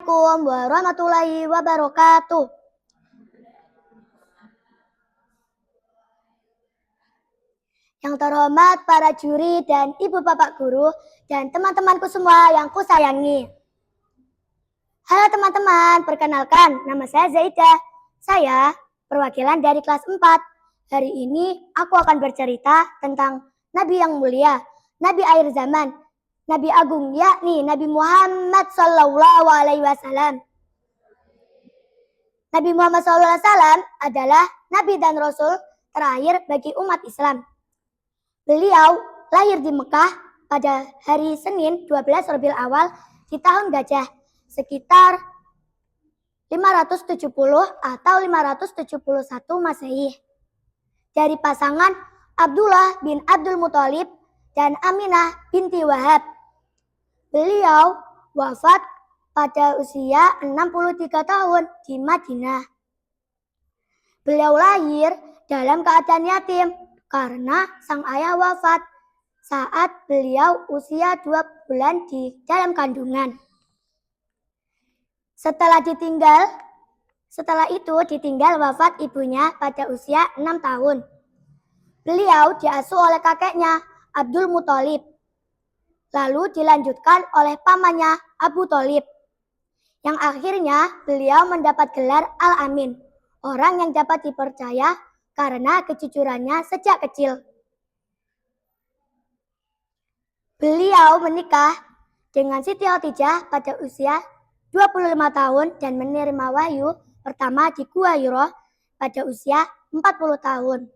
Assalamualaikum warahmatullahi wabarakatuh. Yang terhormat para juri dan ibu bapak guru dan teman-temanku semua yang kusayangi. Halo teman-teman, perkenalkan nama saya Zaidah. Saya perwakilan dari kelas 4. Hari ini aku akan bercerita tentang Nabi yang mulia, Nabi akhir zaman, Nabi agung, yakni Nabi Muhammad SAW. Nabi Muhammad SAW adalah Nabi dan Rasul terakhir bagi umat Islam. Beliau lahir di Mekah pada hari Senin 12 Rabiul Awal di tahun Gajah, sekitar 570 atau 571 Masehi. Dari pasangan Abdullah bin Abdul Muthalib dan Aminah binti Wahab. Beliau wafat pada usia 63 tahun di Madinah. Beliau lahir dalam keadaan yatim karena sang ayah wafat saat beliau usia 2 bulan di dalam kandungan. Setelah itu ditinggal wafat ibunya pada usia 6 tahun. Beliau diasuh oleh kakeknya Abdul Muthalib. Lalu dilanjutkan oleh pamannya Abu Thalib. Yang akhirnya beliau mendapat gelar Al-Amin, orang yang dapat dipercaya karena kejujurannya sejak kecil. Beliau menikah dengan Siti Khadijah pada usia 25 tahun dan menerima wahyu pertama di Gua Hira pada usia 40 tahun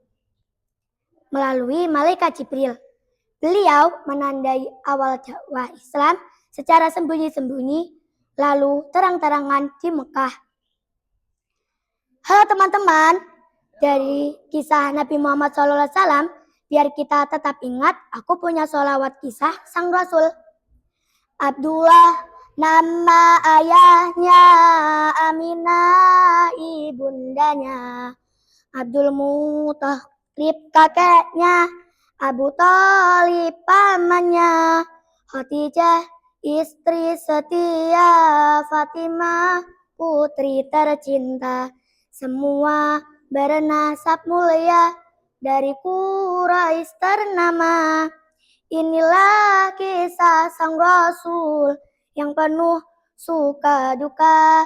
melalui malaikat Jibril. Beliau menandai awal dakwah Islam secara sembunyi-sembunyi lalu terang-terangan di Mekah. Halo teman-teman, dari kisah Nabi Muhammad SAW, biar kita tetap ingat, aku punya sholawat kisah sang Rasul. Abdullah nama ayahnya, Aminah ibundanya, Abdul Muthalib kakeknya, Abu Thalib pamannya, Khadijah istri setia, Fatimah putri tercinta, semua bernasab mulia dari Quraisy ternama. Inilah kisah sang Rasul yang penuh suka duka.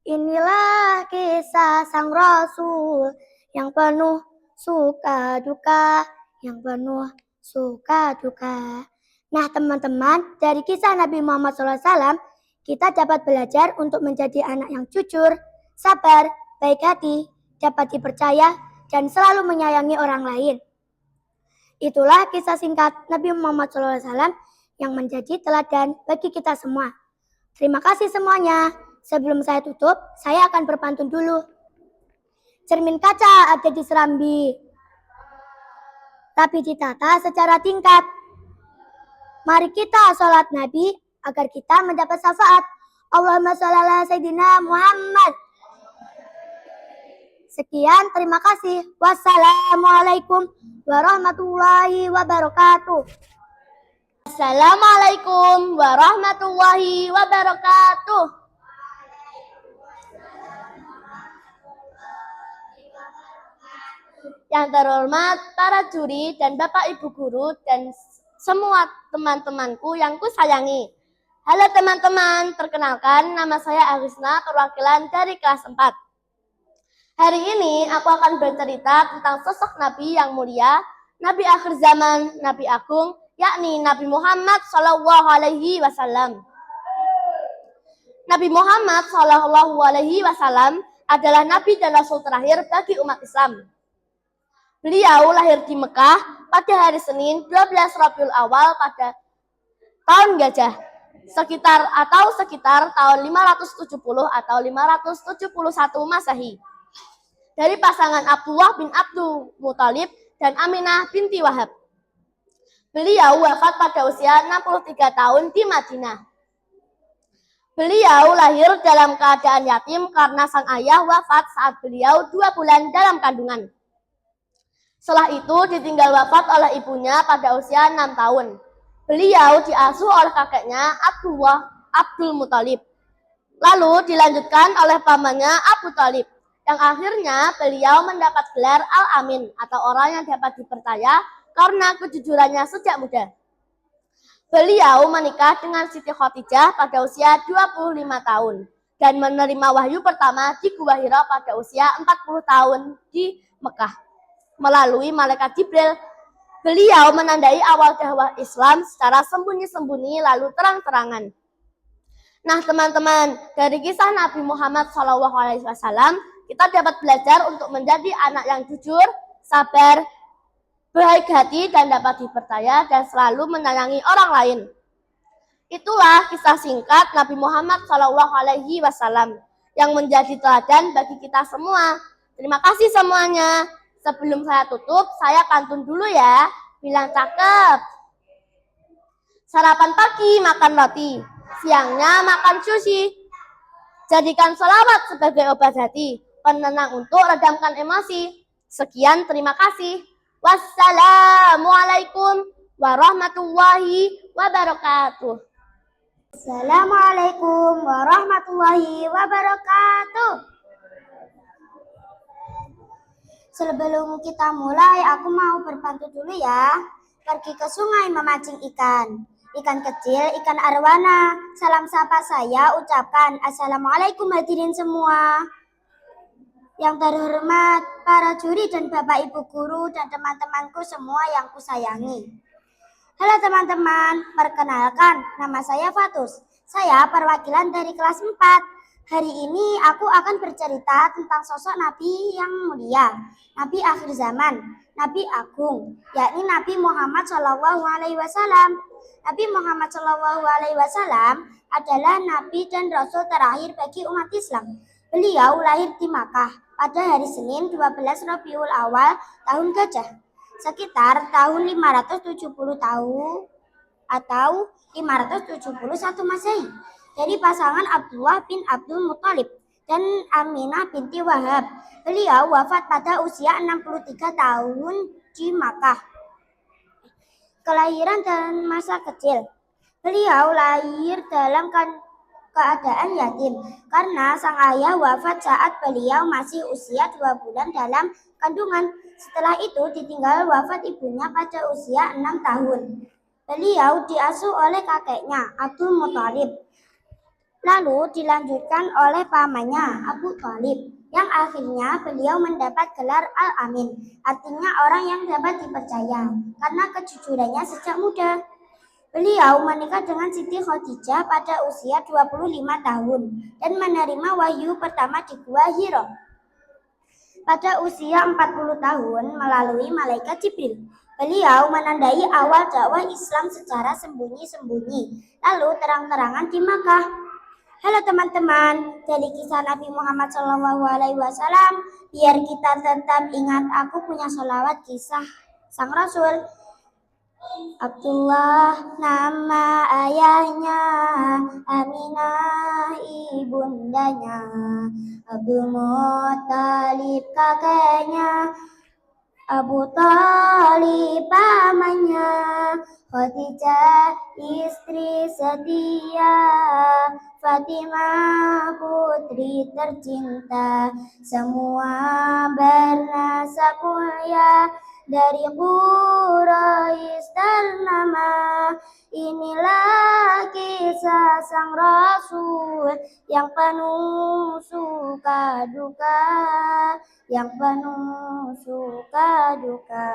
Inilah kisah sang Rasul yang penuh suka duka, yang penuh suka duka. Nah teman-teman, dari kisah Nabi Muhammad SAW, kita dapat belajar untuk menjadi anak yang jujur, sabar, baik hati, dapat dipercaya, dan selalu menyayangi orang lain. Itulah kisah singkat Nabi Muhammad SAW yang menjadi teladan bagi kita semua. Terima kasih semuanya. Sebelum saya tutup, saya akan berpantun dulu. Cermin kaca ada di serambi, tapi ditata secara tingkat. Mari kita sholat Nabi agar kita mendapat syafaat. Allahumma sholli ala Sayyidina Muhammad. Sekian, terima kasih. Wassalamualaikum warahmatullahi wabarakatuh. Assalamualaikum warahmatullahi wabarakatuh. Yang terhormat para juri dan Bapak Ibu guru dan semua teman-temanku yang kusayangi. Halo teman-teman, perkenalkan nama saya Arisna, perwakilan dari kelas 4. Hari ini aku akan bercerita tentang sosok Nabi yang mulia, Nabi akhir zaman, Nabi agung, yakni Nabi Muhammad SAW. Nabi Muhammad SAW adalah Nabi dan Rasul terakhir bagi umat Islam. Beliau lahir di Mekah pada hari Senin 12 Rabiul Awal pada tahun Gajah, sekitar tahun 570 atau 571 Masehi. Dari pasangan Abdullah bin Abdul Muthalib dan Aminah binti Wahab. Beliau wafat pada usia 63 tahun di Madinah. Beliau lahir dalam keadaan yatim karena sang ayah wafat saat beliau 2 bulan dalam kandungan. Setelah itu ditinggal wafat oleh ibunya pada usia 6 tahun. Beliau diasuh oleh kakeknya Abdul Muthalib. Lalu dilanjutkan oleh pamannya Abu Thalib, yang akhirnya beliau mendapat gelar Al-Amin atau orang yang dapat dipercaya karena kejujurannya sejak muda. Beliau menikah dengan Siti Khadijah pada usia 25 tahun dan menerima wahyu pertama di Gua Hira pada usia 40 tahun di Mekah. Melalui malaikat Jibril, beliau menandai awal dakwah Islam secara sembunyi-sembunyi lalu terang-terangan. Nah, teman-teman, dari kisah Nabi Muhammad SAW, kita dapat belajar untuk menjadi anak yang jujur, sabar, baik hati dan dapat dipercaya dan selalu menyayangi orang lain. Itulah kisah singkat Nabi Muhammad SAW yang menjadi teladan bagi kita semua. Terima kasih semuanya. Sebelum saya tutup, saya pantun dulu ya. Bilang cakep. Sarapan pagi makan roti, siangnya makan sushi. Jadikan selawat sebagai obat hati, penenang untuk redamkan emosi. Sekian, terima kasih. Wassalamualaikum warahmatullahi wabarakatuh. Assalamualaikum warahmatullahi wabarakatuh. Sebelum kita mulai, aku mau berpantun dulu ya. Pergi ke sungai memancing ikan. Ikan kecil, ikan arwana. Salam sapa saya ucapkan. Assalamualaikum hadirin semua. Yang terhormat para juri dan Bapak Ibu guru dan teman-temanku semua yang kusayangi. Halo teman-teman, perkenalkan nama saya Fatus. Saya perwakilan dari kelas 4. Hari ini aku akan bercerita tentang sosok Nabi yang mulia, Nabi akhir zaman, Nabi agung, yakni Nabi Muhammad SAW. Nabi Muhammad SAW adalah Nabi dan Rasul terakhir bagi umat Islam. Beliau lahir di Makkah pada hari Senin 12 Rabiul Awal tahun Gajah, sekitar tahun 570 tahun atau 571 Masehi, dari pasangan Abdullah bin Abdul Muthalib dan Aminah binti Wahab. Beliau wafat pada usia 63 tahun di Makkah. Kelahiran dan masa kecil. Beliau lahir dalam keadaan yatim karena sang ayah wafat saat beliau masih usia 2 bulan dalam kandungan. Setelah itu ditinggal wafat ibunya pada usia 6 tahun. Beliau diasuh oleh kakeknya Abdul Muthalib, lalu dilanjutkan oleh pamannya Abu Thalib, yang akhirnya beliau mendapat gelar Al-Amin, artinya orang yang dapat dipercaya karena kejujurannya sejak muda. Beliau menikah dengan Siti Khadijah pada usia 25 tahun dan menerima wahyu pertama di Gua Hira pada usia 40 tahun melalui malaikat Jibril. Beliau menandai awal dakwah Islam secara sembunyi-sembunyi, lalu terang-terangan di Makkah. Halo teman-teman, dari kisah Nabi Muhammad SAW, biar kita tetap ingat, aku punya sholawat kisah sang Rasul. Abdullah nama ayahnya, Aminah ibundanya, Abdul Muthalib kakeknya, Abu Thalib pamannya, Khadijah istri setia, Fatimah putri tercinta, semua bernasab mulia dari Quraisy ternama. Inilah kisah sang Rasul yang penuh suka duka, yang penuh suka duka.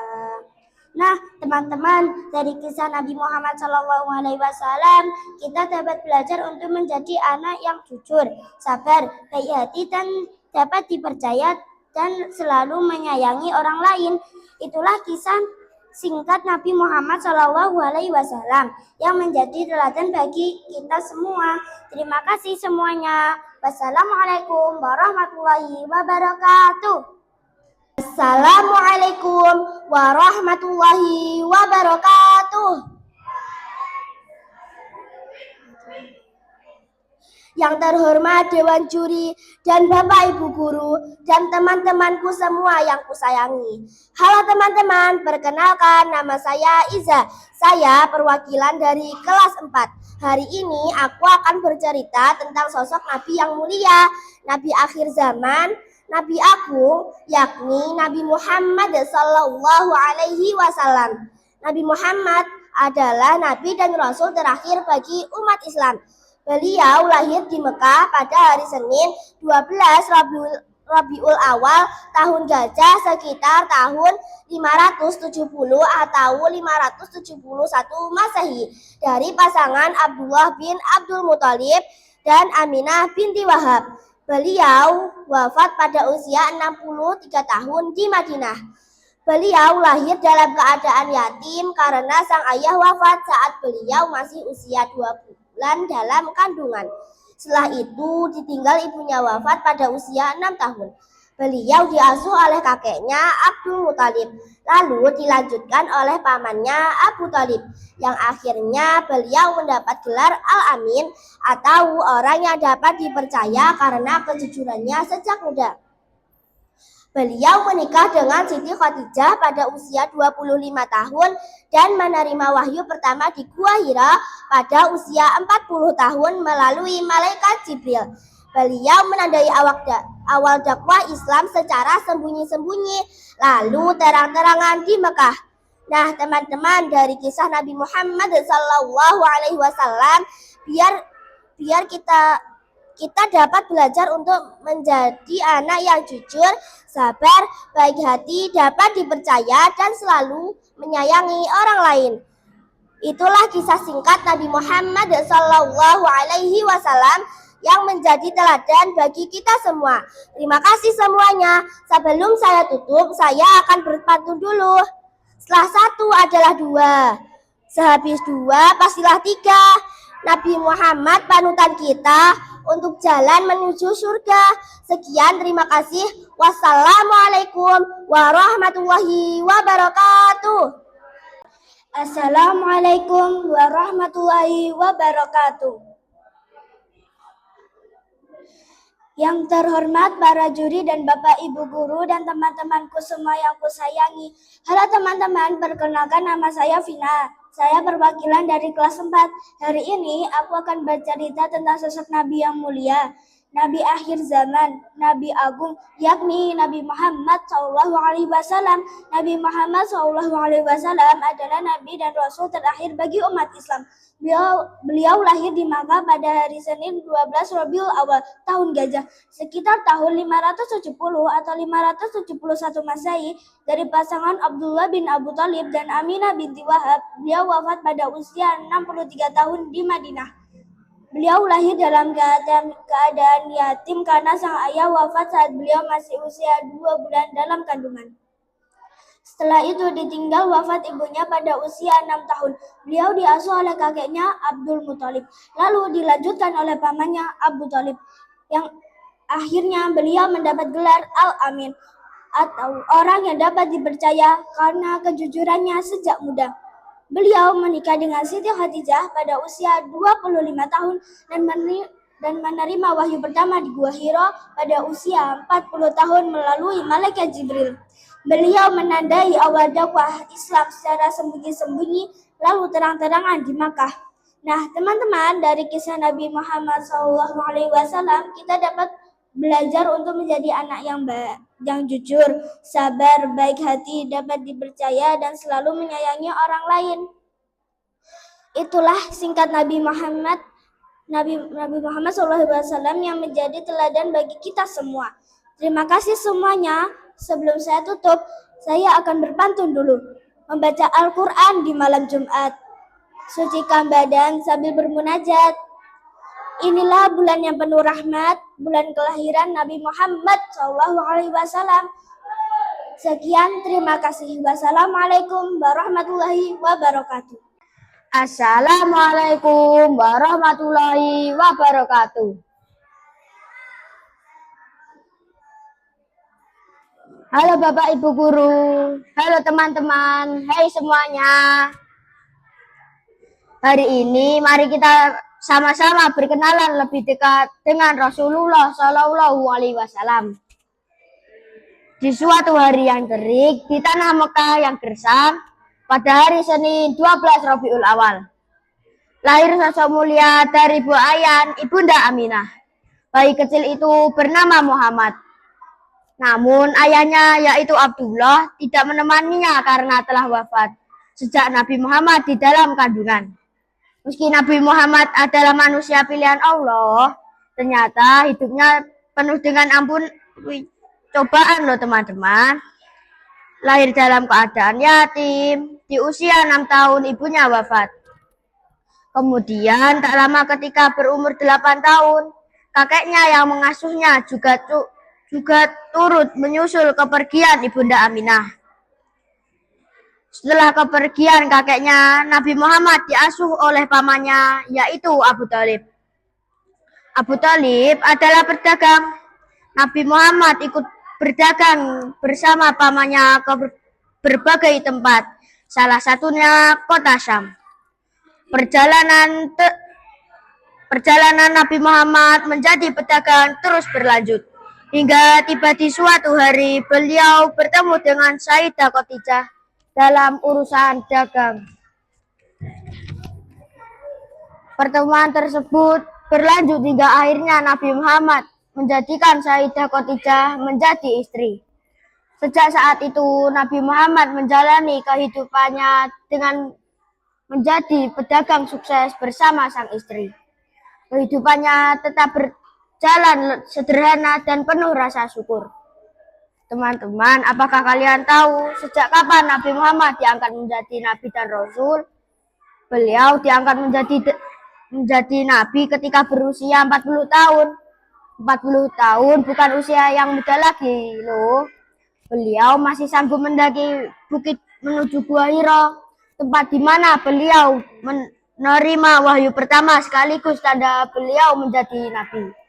Nah, teman-teman, dari kisah Nabi Muhammad SAW, kita dapat belajar untuk menjadi anak yang jujur, sabar, baik hati, dan dapat dipercaya dan selalu menyayangi orang lain. Itulah kisah singkat Nabi Muhammad SAW yang menjadi teladan bagi kita semua. Terima kasih semuanya. Wassalamualaikum warahmatullahi wabarakatuh. Assalamualaikum warahmatullahi wabarakatuh. Yang terhormat Dewan Juri dan Bapak Ibu Guru dan teman-temanku semua yang kusayangi. Halo teman-teman, perkenalkan nama saya Iza. Saya perwakilan dari kelas 4. Hari ini aku akan bercerita tentang sosok Nabi yang mulia, Nabi akhir zaman, Nabi Agung, yakni Nabi Muhammad Sallallahu Alaihi Wasallam. Nabi Muhammad adalah Nabi dan Rasul terakhir bagi umat Islam. Beliau lahir di Mekah pada hari Senin 12 Rabiul Awal tahun Gajah sekitar tahun 570 atau 571 Masehi dari pasangan Abdullah bin Abdul Muthalib dan Aminah binti Wahab. Beliau wafat pada usia 63 tahun di Madinah. Beliau lahir dalam keadaan yatim karena sang ayah wafat saat beliau masih usia 2 bulan dalam kandungan. Setelah itu ditinggal ibunya wafat pada usia 6 tahun. Beliau diasuh oleh kakeknya Abdul Muthalib, lalu dilanjutkan oleh pamannya Abu Thalib, yang akhirnya beliau mendapat gelar Al-Amin atau orang yang dapat dipercaya karena kejujurannya sejak muda. Beliau menikah dengan Siti Khadijah pada usia 25 tahun dan menerima wahyu pertama di Gua Hira pada usia 40 tahun melalui malaikat Jibril. Beliau menandai awal dakwah Islam secara sembunyi-sembunyi, lalu terang-terangan di Mekah. Nah, teman-teman, dari kisah Nabi Muhammad SAW, biar kita dapat belajar untuk menjadi anak yang jujur, sabar, baik hati, dapat dipercaya, dan selalu menyayangi orang lain. Itulah kisah singkat Nabi Muhammad SAW yang menjadi teladan bagi kita semua. Terima kasih semuanya. Sebelum saya tutup, saya akan berpantun dulu. Setelah satu adalah dua, sehabis dua pastilah tiga. Nabi Muhammad panutan kita untuk jalan menuju surga. Sekian, terima kasih. Wassalamualaikum warahmatullahi wabarakatuh. Assalamualaikum warahmatullahi wabarakatuh. Yang terhormat para juri dan Bapak Ibu Guru dan teman-temanku semua yang kusayangi. Halo teman-teman, perkenalkan nama saya Vina. Saya perwakilan dari kelas 4. Hari ini aku akan bercerita tentang sosok Nabi yang mulia, Nabi akhir zaman, Nabi Agung, yakni Nabi Muhammad SAW. Nabi Muhammad SAW adalah Nabi dan Rasul terakhir bagi umat Islam. Beliau lahir di Makkah pada hari Senin 12 Rabiul Awal tahun Gajah sekitar tahun 570 atau 571 Masehi dari pasangan Abdullah bin Abu Thalib dan Aminah binti Wahab. Beliau wafat pada usia 63 tahun di Madinah. Beliau lahir dalam keadaan yatim karena sang ayah wafat saat beliau masih usia 2 bulan dalam kandungan. Setelah itu ditinggal wafat ibunya pada usia 6 tahun. Beliau diasuh oleh kakeknya Abdul Muthalib, lalu dilanjutkan oleh pamannya Abu Thalib, yang akhirnya beliau mendapat gelar Al-Amin atau orang yang dapat dipercaya karena kejujurannya sejak muda. Beliau menikah dengan Siti Khadijah pada usia 25 tahun dan menerima wahyu pertama di Gua Hira pada usia 40 tahun melalui malaikat Jibril. Beliau menandai awal dakwah Islam secara sembunyi-sembunyi lalu terang-terangan di Makkah. Nah, teman-teman, dari kisah Nabi Muhammad SAW kita dapat belajar untuk menjadi anak yang jujur, sabar, baik hati, dapat dipercaya dan selalu menyayangi orang lain. Itulah singkat Nabi Muhammad SAW yang menjadi teladan bagi kita semua. Terima kasih semuanya. Sebelum saya tutup, saya akan berpantun dulu. Membaca Al-Quran di malam Jumat. Sucikan badan sambil bermunajat. Inilah bulan yang penuh rahmat, bulan kelahiran Nabi Muhammad SAW. Sekian, terima kasih. Wassalamualaikum warahmatullahi wabarakatuh. Assalamualaikum warahmatullahi wabarakatuh. Halo Bapak Ibu Guru, halo teman-teman, hai semuanya. Hari ini mari kita sama-sama berkenalan lebih dekat dengan Rasulullah Shallallahu Alaihi Wasallam. Di suatu hari yang terik di tanah Mekah yang gersang, pada hari Senin 12 Rabiul Awal, lahir sosok mulia dari Bu Ayan, Ibunda Aminah. Bayi kecil itu bernama Muhammad. Namun ayahnya yaitu Abdullah tidak menemaninya karena telah wafat sejak Nabi Muhammad di dalam kandungan. Meski Nabi Muhammad adalah manusia pilihan Allah, ternyata hidupnya penuh dengan cobaan loh teman-teman. Lahir dalam keadaan yatim, di usia 6 tahun ibunya wafat. Kemudian tak lama ketika berumur 8 tahun, kakeknya yang mengasuhnya juga turut menyusul kepergian Ibunda Aminah. Setelah kepergian kakeknya, Nabi Muhammad diasuh oleh pamannya, yaitu Abu Thalib. Abu Thalib adalah pedagang. Nabi Muhammad ikut berdagang bersama pamannya ke berbagai tempat, salah satunya kota Syam. Perjalanan Nabi Muhammad menjadi pedagang terus berlanjut, hingga tiba di suatu hari beliau bertemu dengan Sayyidah Khadijah dalam urusan dagang. Pertemuan tersebut berlanjut hingga akhirnya Nabi Muhammad menjadikan Sayyidah Khadijah menjadi istri. Sejak saat itu Nabi Muhammad menjalani kehidupannya dengan menjadi pedagang sukses bersama sang istri. Kehidupannya tetap berjalan sederhana dan penuh rasa syukur. Teman-teman, apakah kalian tahu sejak kapan Nabi Muhammad diangkat menjadi Nabi dan Rasul? Beliau diangkat menjadi Nabi ketika berusia 40 tahun. 40 tahun bukan usia yang muda lagi loh. Beliau masih sanggup mendaki bukit menuju Gua Hira, tempat di mana beliau menerima wahyu pertama sekaligus tanda beliau menjadi Nabi.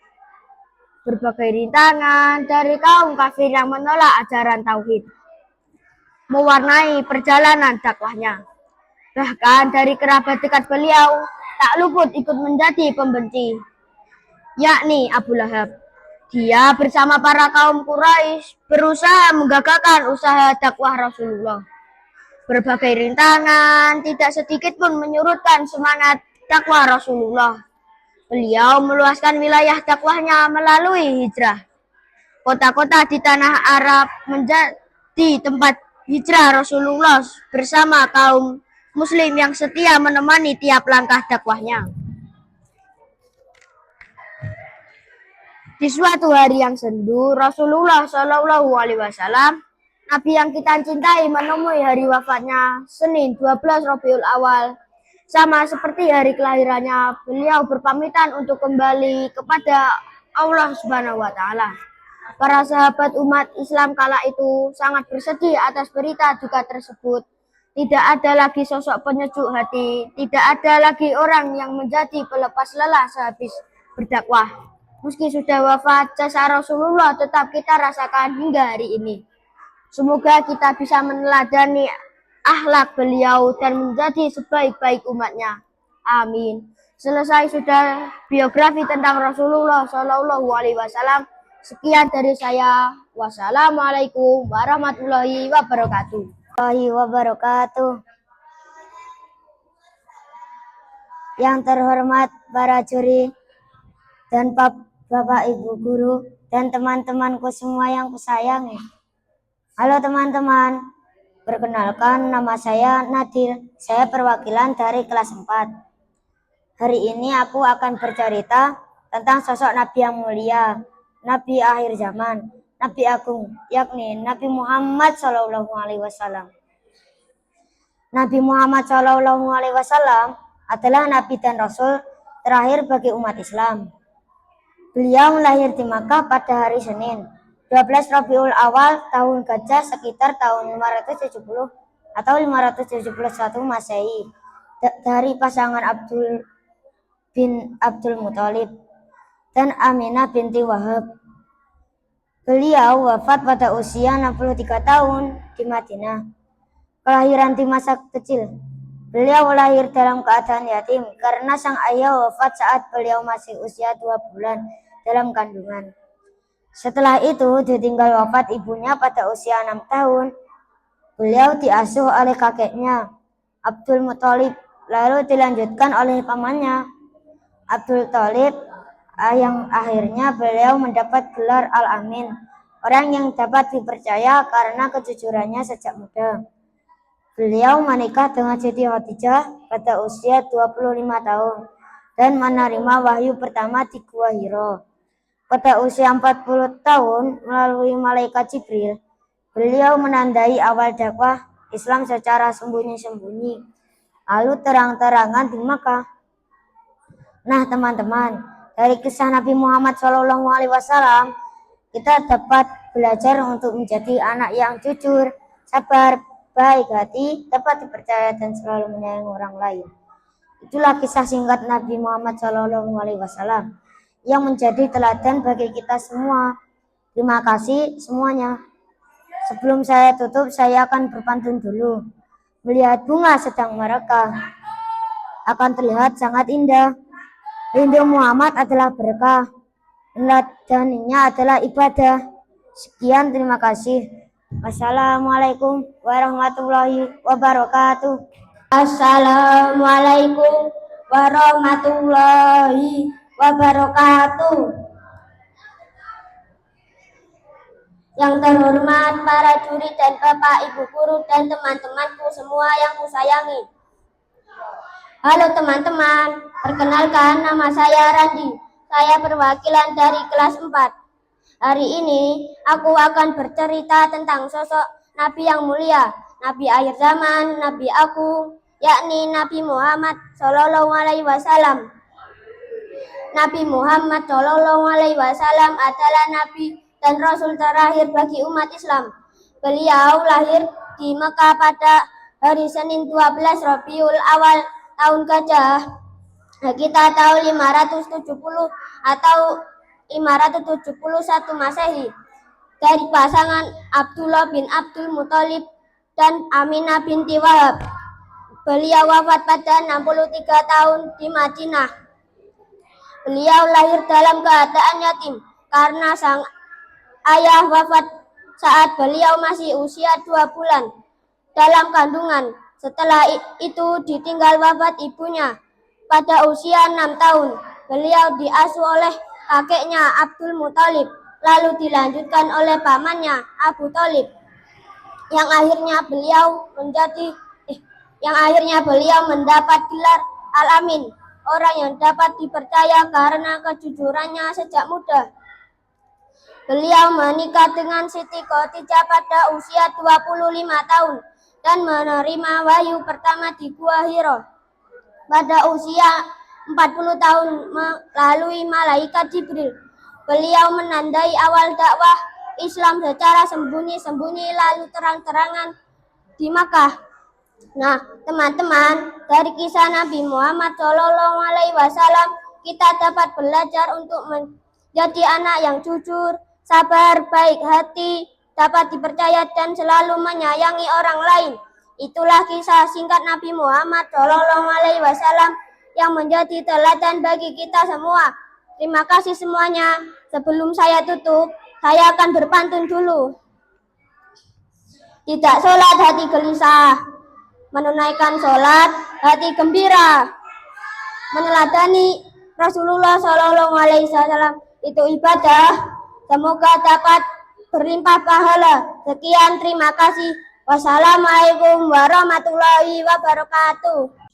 Berbagai rintangan dari kaum kafir yang menolak ajaran tauhid mewarnai perjalanan dakwahnya. Bahkan dari kerabat dekat beliau tak luput ikut menjadi pembenci, yakni Abu Lahab. Dia bersama para kaum Quraisy berusaha menggagalkan usaha dakwah Rasulullah. Berbagai rintangan tidak sedikit pun menyurutkan semangat dakwah Rasulullah. Beliau meluaskan wilayah dakwahnya melalui hijrah. Kota-kota di tanah Arab menjadi tempat hijrah Rasulullah bersama kaum Muslim yang setia menemani tiap langkah dakwahnya. Di suatu hari yang sendu, Rasulullah Shallallahu Alaihi Wasallam, Nabi yang kita cintai, menemui hari wafatnya Senin 12 Rabiul Awal. Sama seperti hari kelahirannya, beliau berpamitan untuk kembali kepada Allah Subhanahu wa Ta'ala. Para sahabat umat Islam kala itu sangat bersedih atas berita duka tersebut. Tidak ada lagi sosok penyejuk hati, tidak ada lagi orang yang menjadi pelepas lelah sehabis berdakwah. Meski sudah wafat, jasa Rasulullah tetap kita rasakan hingga hari ini. Semoga kita bisa meneladani akhlak beliau dan menjadi sebaik-baik umatnya. Amin. Selesai sudah biografi tentang Rasulullah Shallallahu Alaihi Wasallam. Sekian dari saya. Wassalamualaikum warahmatullahi wabarakatuh. Yang terhormat para juri dan Bapak Ibu guru dan teman-temanku semua yang kusayangi. Halo teman-teman. Perkenalkan, nama saya Nadir. Saya perwakilan dari kelas 4. Hari ini aku akan bercerita tentang sosok Nabi yang mulia, Nabi akhir zaman, Nabi agung, yakni Nabi Muhammad SAW. Nabi Muhammad SAW adalah Nabi dan Rasul terakhir bagi umat Islam. Beliau lahir di Makkah pada hari Senin 12 Rabiul Awal tahun Gajah sekitar tahun 570 atau 571 Masehi dari pasangan Abdul bin Abdul Muthalib dan Aminah binti Wahab. Beliau wafat pada usia 63 tahun di Madinah. Kelahiran di masa kecil. Beliau lahir dalam keadaan yatim karena sang ayah wafat saat beliau masih usia 2 bulan dalam kandungan. Setelah itu ditinggal wafat ibunya pada usia 6 tahun. Beliau diasuh oleh kakeknya, Abdul Muthalib, lalu dilanjutkan oleh pamannya, Abdul Thalib, yang akhirnya beliau mendapat gelar Al-Amin, orang yang dapat dipercaya karena kejujurannya sejak muda. Beliau menikah dengan Siti Khadijah pada usia 25 tahun dan menerima wahyu pertama di Gua Hiro. Pada usia 40 tahun melalui malaikat Jibril, beliau menandai awal dakwah Islam secara sembunyi-sembunyi, lalu terang-terangan di Makkah. Nah teman-teman, dari kisah Nabi Muhammad SAW, kita dapat belajar untuk menjadi anak yang jujur, sabar, baik hati, dapat dipercaya dan selalu menyayangi orang lain. Itulah kisah singkat Nabi Muhammad SAW yang menjadi teladan bagi kita semua. Terima kasih semuanya. Sebelum saya tutup, saya akan berpantun dulu. Melihat bunga sedang merekah, akan terlihat sangat indah. Rindu Muhammad adalah berkah, meneladaninya adalah ibadah. Sekian, terima kasih. Wassalamualaikum warahmatullahi wabarakatuh. Assalamualaikum warahmatullahi wabarakatuh. Yang terhormat para juri dan Bapak Ibu guru dan teman-temanku semua yang kusayangi. Halo teman-teman, perkenalkan nama saya Randi. Saya perwakilan dari kelas 4. Hari ini aku akan bercerita tentang sosok Nabi yang mulia, Nabi akhir zaman, Nabi aku, yakni Nabi Muhammad SAW. Nabi Muhammad SAW adalah Nabi dan Rasul terakhir bagi umat Islam. Beliau lahir di Mekah pada hari Senin 12 Rabiul Awal tahun Gajah. Kita tahu 570 atau 571 Masehi. Dari pasangan Abdullah bin Abdul Muthalib dan Aminah binti Wahab. Beliau wafat pada 63 tahun di Madinah. Beliau lahir dalam keadaan yatim karena sang ayah wafat saat beliau masih usia 2 bulan dalam kandungan. Setelah itu ditinggal wafat ibunya pada usia 6 tahun. Beliau diasuh oleh kakeknya Abdul Muthalib, lalu dilanjutkan oleh pamannya Abu Thalib, yang akhirnya beliau mendapat gelar Al-Amin, orang yang dapat dipercaya karena kejujurannya sejak muda. Beliau menikah dengan Siti Khadijah pada usia 25 tahun dan menerima wahyu pertama di Gua Hiro pada usia 40 tahun melalui malaikat Jibril. Beliau menandai awal dakwah Islam secara sembunyi-sembunyi lalu terang-terangan di Makkah. Nah, teman-teman, dari kisah Nabi Muhammad SAW kita dapat belajar untuk menjadi anak yang jujur, sabar, baik hati, dapat dipercaya dan selalu menyayangi orang lain. Itulah kisah singkat Nabi Muhammad SAW yang menjadi teladan bagi kita semua. Terima kasih semuanya. Sebelum saya tutup, saya akan berpantun dulu. Tidak sholat hati gelisah, menunaikan sholat hati gembira. Meneladani Rasulullah SAW itu ibadah. Semoga dapat berlimpah pahala. Sekian, terima kasih. Wassalamualaikum warahmatullahi wabarakatuh.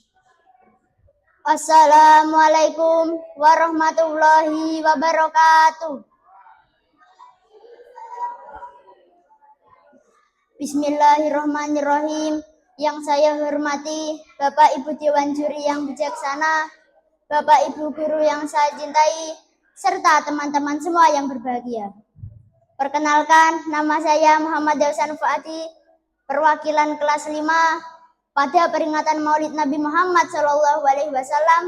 Assalamualaikum warahmatullahi wabarakatuh. Bismillahirrahmanirrahim. Yang saya hormati Bapak Ibu Dewan Juri yang bijaksana, Bapak Ibu guru yang saya cintai, serta teman-teman semua yang berbahagia. Perkenalkan, nama saya Muhammad Dausan Fuadi, perwakilan kelas 5. Pada peringatan Maulid Nabi Muhammad SAW,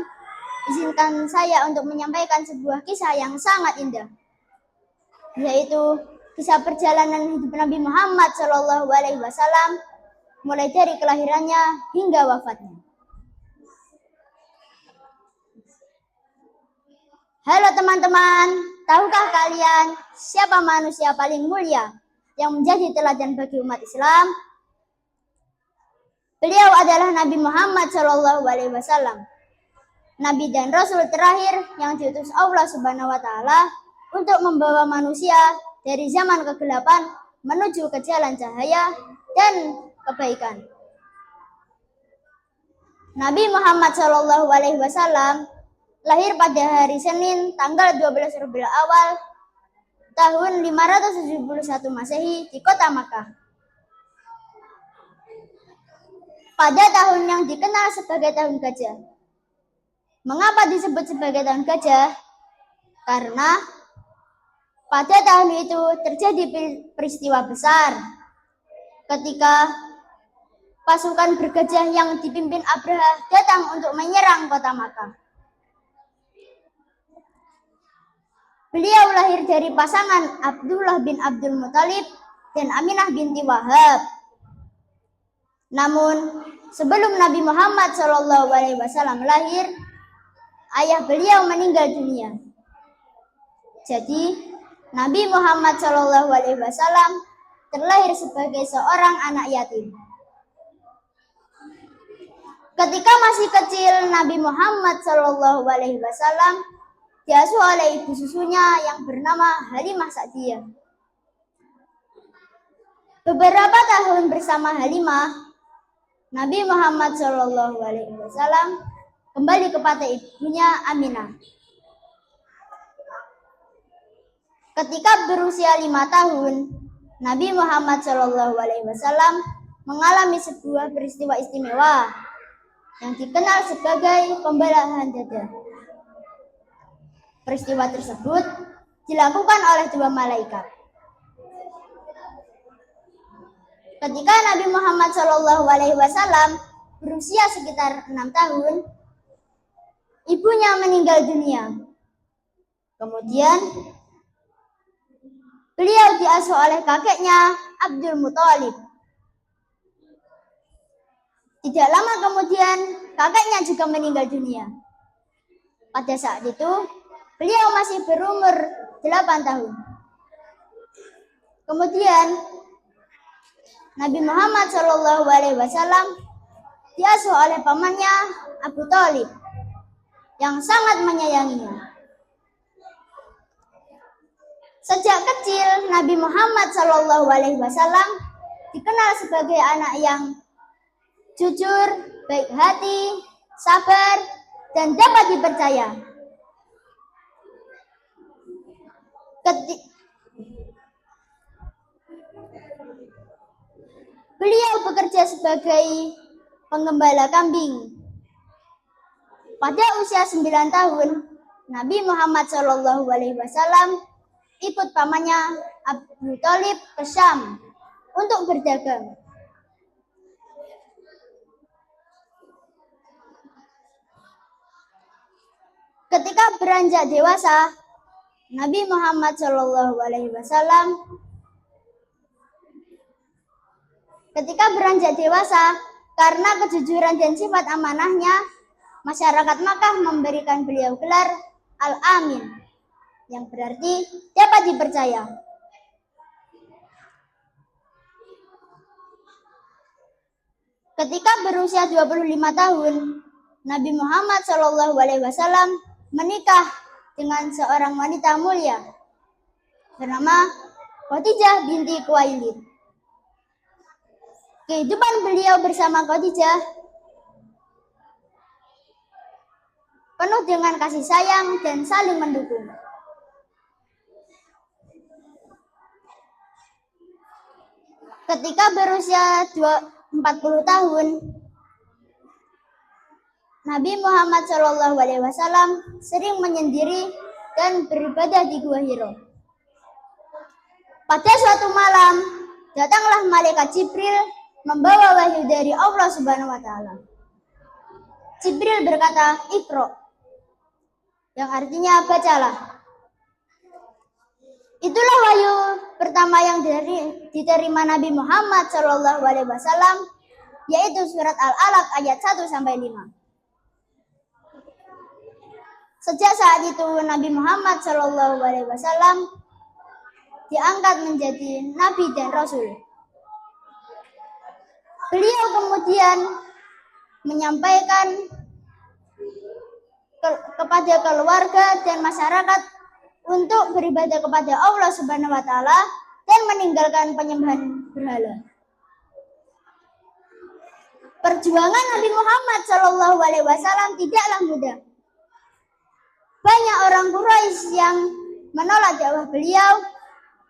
izinkan saya untuk menyampaikan sebuah kisah yang sangat indah, yaitu kisah perjalanan hidup Nabi Muhammad SAW mulai dari kelahirannya hingga wafatnya. Halo teman-teman, tahukah kalian siapa manusia paling mulia yang menjadi teladan bagi umat Islam? Beliau adalah Nabi Muhammad SAW, Nabi dan Rasul terakhir yang diutus Allah Subhanahu wa Ta'ala untuk membawa manusia dari zaman kegelapan menuju ke jalan cahaya dan kebaikan. Nabi Muhammad SAW lahir pada hari Senin tanggal 12 Rabiul Awal tahun 571 Masehi di kota Makkah. Pada tahun yang dikenal sebagai tahun gajah. Mengapa disebut sebagai tahun gajah? Karena pada tahun itu terjadi peristiwa besar ketika pasukan bergajah yang dipimpin Abraha datang untuk menyerang kota Makkah. Beliau lahir dari pasangan Abdullah bin Abdul Muthalib dan Aminah binti Wahab. Namun, sebelum Nabi Muhammad SAW lahir, ayah beliau meninggal dunia. Jadi, Nabi Muhammad SAW terlahir sebagai seorang anak yatim. Ketika masih kecil, Nabi Muhammad SAW diasuh oleh ibu susunya yang bernama Halimah Sa'diyah. Beberapa tahun bersama Halimah, Nabi Muhammad SAW kembali kepada ibunya Aminah. Ketika berusia 5 tahun, Nabi Muhammad SAW mengalami sebuah peristiwa istimewa yang dikenal sebagai pembelahan dada. Peristiwa tersebut dilakukan oleh 2 malaikat. Ketika Nabi Muhammad SAW berusia sekitar 6 tahun, ibunya meninggal dunia. Kemudian, beliau diasuh oleh kakeknya Abdul Muthalib. Tidak lama kemudian, kakeknya juga meninggal dunia. Pada saat itu, beliau masih berumur 8 tahun. Kemudian, Nabi Muhammad SAW diasuh oleh pamannya Abu Thalib yang sangat menyayanginya. Sejak kecil, Nabi Muhammad SAW dikenal sebagai anak yang jujur, baik hati, sabar, dan dapat dipercaya. Beliau bekerja sebagai penggembala kambing. Pada usia 9 tahun, Nabi Muhammad SAW ikut pamannya Abu Thalib ke Syam untuk berdagang. Ketika beranjak dewasa, Nabi Muhammad SAW karena kejujuran dan sifat amanahnya, masyarakat Makkah memberikan beliau gelar Al-Amin, yang berarti dapat dipercaya. Ketika berusia 25 tahun, Nabi Muhammad SAW menikah dengan seorang wanita mulia bernama Khadijah binti Khuwailid. Kehidupan beliau bersama Khadijah penuh dengan kasih sayang dan saling mendukung. Ketika berusia 40 tahun, Nabi Muhammad SAW sering menyendiri dan beribadah di Gua Hiro. Pada suatu malam, datanglah malaikat Jibril membawa wahyu dari Allah Subhanahu wa Ta'ala. Jibril berkata, "Iqra," yang artinya bacalah. Itulah wahyu pertama yang diterima Nabi Muhammad SAW, yaitu surat Al-Alaq ayat 1-5. Sejak saat itu Nabi Muhammad SAW diangkat menjadi Nabi dan Rasul. Beliau kemudian menyampaikan kepada keluarga dan masyarakat untuk beribadah kepada Allah Subhanahu wa taala dan meninggalkan penyembahan berhala. Perjuangan Nabi Muhammad SAW tidaklah mudah. Banyak orang Quraisy yang menolak dakwah beliau,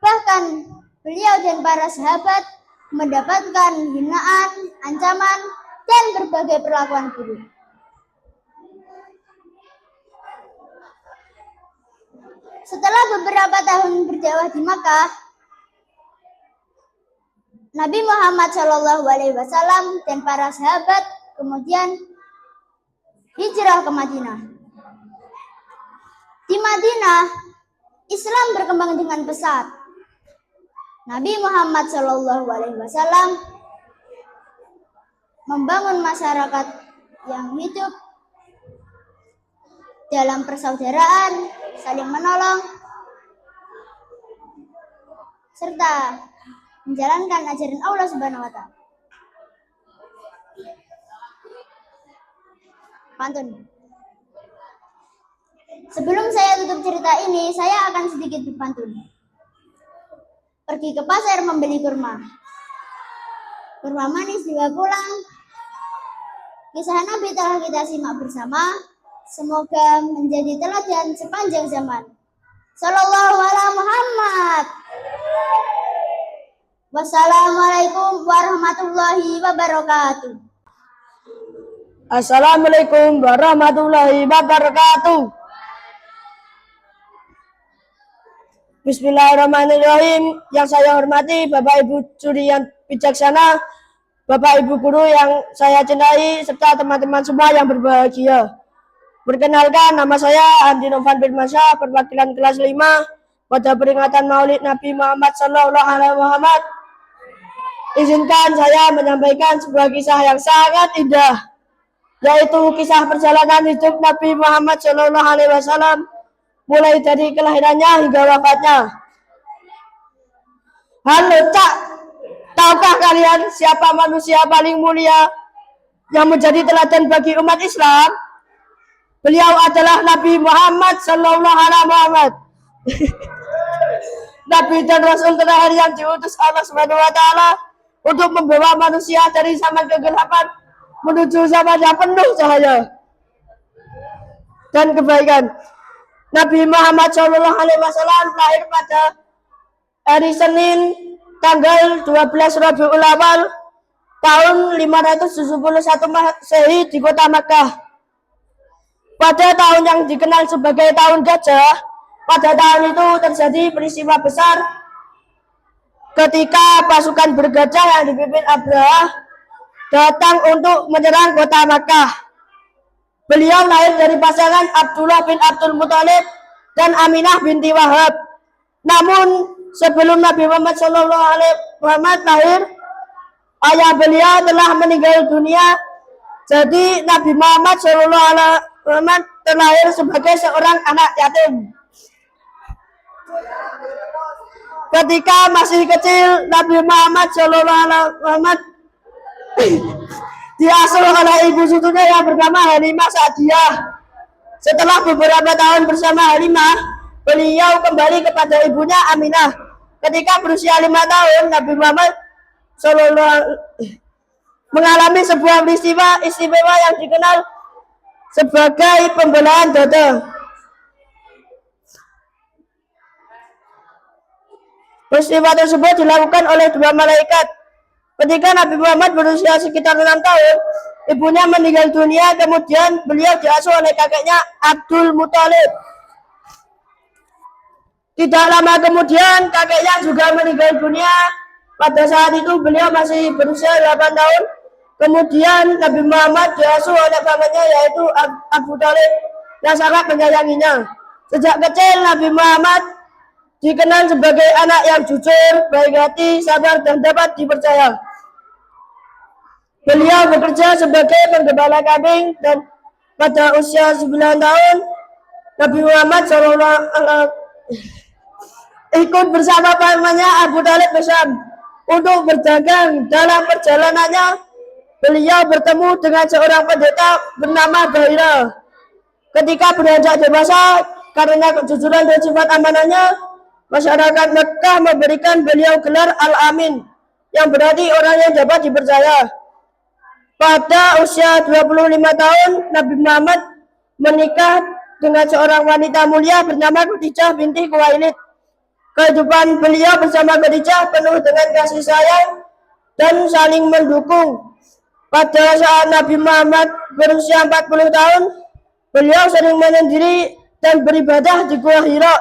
bahkan beliau dan para sahabat mendapatkan hinaan, ancaman, dan berbagai perlakuan buruk. Setelah beberapa tahun berdakwah di Makkah, Nabi Muhammad SAW dan para sahabat kemudian hijrah ke Madinah. Di Madinah, Islam berkembang dengan pesat. Nabi Muhammad SAW membangun masyarakat yang hidup dalam persaudaraan, saling menolong, serta menjalankan ajaran Allah Subhanahu wa taala. Pantun. Sebelum saya tutup cerita ini, saya akan sedikit berpantun. Pergi ke pasar membeli kurma. Kurma manis dibawa pulang. Kisah Nabi telah kita simak bersama. Semoga menjadi teladan sepanjang zaman. Sallallahu alaihi Muhammad. Wassalamualaikum warahmatullahi wabarakatuh. Assalamualaikum warahmatullahi wabarakatuh. Bismillahirrahmanirrahim. Yang saya hormati Bapak Ibu Juri yang bijaksana, Bapak Ibu Guru yang saya cintai, serta teman-teman semua yang berbahagia. Perkenalkan, nama saya Andi Novan Firmansyah, perwakilan kelas 5 pada peringatan Maulid Nabi Muhammad SAW. Izinkan saya menyampaikan sebuah kisah yang sangat indah, yaitu kisah perjalanan hidup Nabi Muhammad SAW, mulai dari kelahirannya hingga wafatnya. Halo Cak, tahukah kalian siapa manusia paling mulia yang menjadi teladan bagi umat Islam? Beliau adalah Nabi Muhammad SAW. Nabi dan Rasul terakhir yang diutus Allah Subhanahu wa taala untuk membawa manusia dari zaman kegelapan menuju zaman yang penuh cahaya dan kebaikan. Nabi Muhammad SAW lahir pada hari Senin tanggal 12 Rabiul Awal tahun 571 Masehi di kota Makkah. Pada tahun yang dikenal sebagai tahun gajah, pada tahun itu terjadi peristiwa besar ketika pasukan bergajah yang dipimpin Abraha datang untuk menyerang kota Makkah. Beliau lahir dari pasangan Abdullah bin Abdul Muthalib dan Aminah binti Wahab. Namun sebelum Nabi Muhammad SAW lahir, ayah beliau telah meninggal dunia. Jadi Nabi Muhammad SAW terlahir sebagai seorang anak yatim. Ketika masih kecil, Nabi Muhammad SAW diasuh oleh ibu sulungnya yang bernama Halimah Sa'diyah. Setelah beberapa tahun bersama Halimah, beliau kembali kepada ibunya Aminah. Ketika berusia 5 tahun, Nabi Muhammad SAW mengalami sebuah peristiwa istimewa yang dikenal sebagai pembelaan dada. Peristiwa tersebut dilakukan oleh 2 malaikat. Ketika Nabi Muhammad berusia sekitar 6 tahun, ibunya meninggal dunia, kemudian beliau diasuh oleh kakeknya Abdul Muthalib. Tidak lama kemudian kakeknya juga meninggal dunia. Pada saat itu beliau masih berusia 8 tahun. Kemudian Nabi Muhammad diasuh oleh pamannya yaitu Abu Thalib yang sangat menyayanginya. Sejak kecil Nabi Muhammad dikenal sebagai anak yang jujur, baik hati, sabar, dan dapat dipercaya. Beliau bekerja sebagai penggembala kambing dan pada usia 9 tahun Nabi Muhammad SAW ikut bersama pamannya Abu Talib ke Syam untuk berdagang. Dalam perjalanannya, beliau bertemu dengan seorang pendeta bernama Bahira. Ketika beranjak dewasa, karena kejujuran dan sifat amanahnya, masyarakat Mekah memberikan beliau gelar Al-Amin, yang berarti orang yang dapat dipercaya. Pada usia 25 tahun, Nabi Muhammad menikah dengan seorang wanita mulia bernama Khadijah binti Khuwailid. Kehidupan beliau bersama Khadijah penuh dengan kasih sayang dan saling mendukung. Pada saat Nabi Muhammad berusia 40 tahun, beliau sering menyendiri dan beribadah di Gua Hira.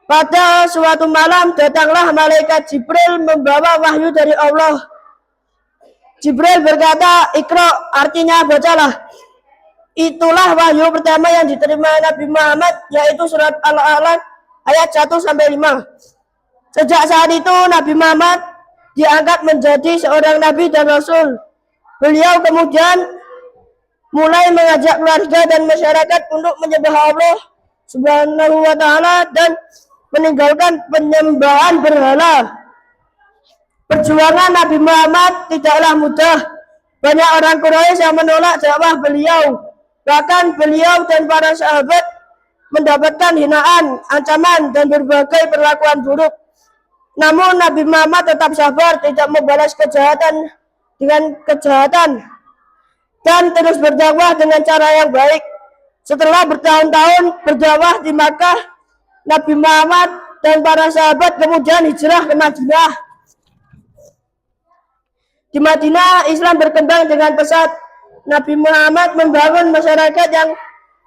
Pada suatu malam datanglah malaikat Jibril membawa wahyu dari Allah. Jibril berkata, "Iqra," artinya bacalah. Itulah wahyu pertama yang diterima Nabi Muhammad, yaitu surat Al-Alaq ayat 1 sampai 5. Sejak saat itu Nabi Muhammad diangkat menjadi seorang nabi dan rasul. Beliau kemudian mulai mengajak keluarga dan masyarakat untuk menyembah Allah Subhanahu wa taala dan meninggalkan penyembahan berhala. Perjuangan Nabi Muhammad tidaklah mudah. Banyak orang Quraisy yang menolak dakwah beliau. Bahkan beliau dan para sahabat mendapatkan hinaan, ancaman, dan berbagai perlakuan buruk. Namun Nabi Muhammad tetap sabar, tidak membalas kejahatan dengan kejahatan, dan terus berdakwah dengan cara yang baik. Setelah bertahun-tahun berdakwah di Makkah, Nabi Muhammad dan para sahabat kemudian hijrah ke Madinah. Di Madinah, Islam berkembang dengan pesat. Nabi Muhammad membangun masyarakat yang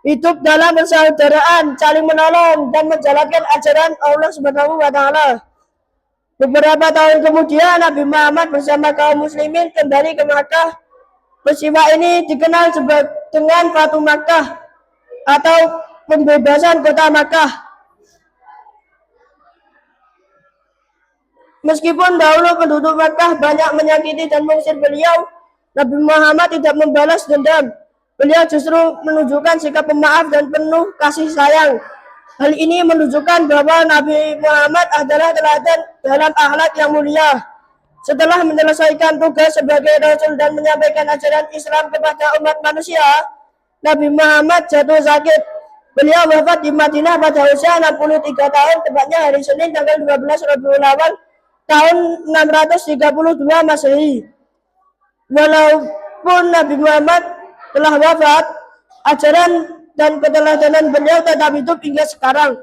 hidup dalam persaudaraan, saling menolong, dan menjalankan ajaran Allah Subhanahu wa taala. Beberapa tahun kemudian, Nabi Muhammad bersama kaum muslimin kembali ke Makkah. Peristiwa ini dikenal dengan Fatu Makkah atau pembebasan kota Makkah. Meskipun dahulu penduduk Makkah banyak menyakiti dan mengusir beliau, Nabi Muhammad tidak membalas dendam. Beliau justru menunjukkan sikap pemaaf dan penuh kasih sayang. Hal ini menunjukkan bahwa Nabi Muhammad adalah teladan dalam akhlak yang mulia. Setelah menyelesaikan tugas sebagai Rasul dan menyampaikan ajaran Islam kepada umat manusia, Nabi Muhammad jatuh sakit. Beliau wafat di Madinah pada usia 63 tahun, tepatnya hari Senin tanggal 12 Rabiul Awal tahun 632 Masehi. Walaupun Nabi Muhammad telah wafat, ajaran dan keteladanan beliau tetap hidup hingga sekarang.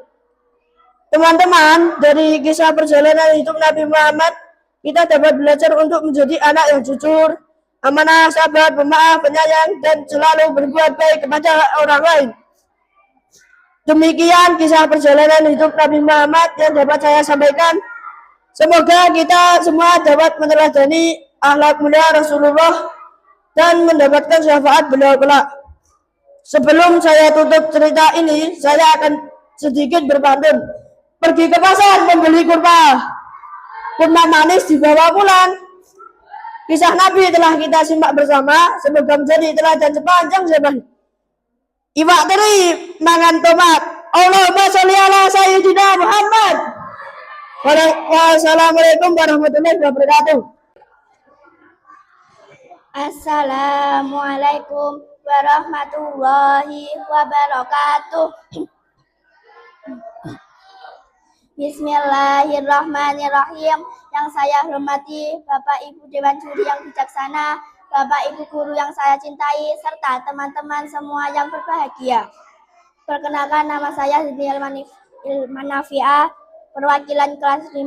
Teman-teman, dari kisah perjalanan hidup Nabi Muhammad, kita dapat belajar untuk menjadi anak yang jujur, amanah, sabar, pemaaf, penyayang, dan selalu berbuat baik kepada orang lain. Demikian kisah perjalanan hidup Nabi Muhammad yang dapat saya sampaikan. Semoga kita semua dapat meneladani akhlak mulia Rasulullah dan mendapatkan syafaat beliau kelak. Sebelum saya tutup cerita ini, saya akan sedikit berpantun. Pergi ke pasar membeli kurma. Kurma manis dibawa pulang. Kisah Nabi telah kita simak bersama. Semoga menjadi teladan sepanjang zaman. Iwak teri mangan tomat. Allahumma sholli ala sayyidina Muhammad. Wassalamualaikum warahmatullahi wabarakatuh. Assalamualaikum warahmatullahi wabarakatuh. Bismillahirrahmanirrahim. Yang saya hormati Bapak Ibu Dewan Juri yang bijaksana, Bapak Ibu Guru yang saya cintai, serta teman-teman semua yang berbahagia. Perkenalkan, nama saya Zidni Ilmanafiah, perwakilan kelas 5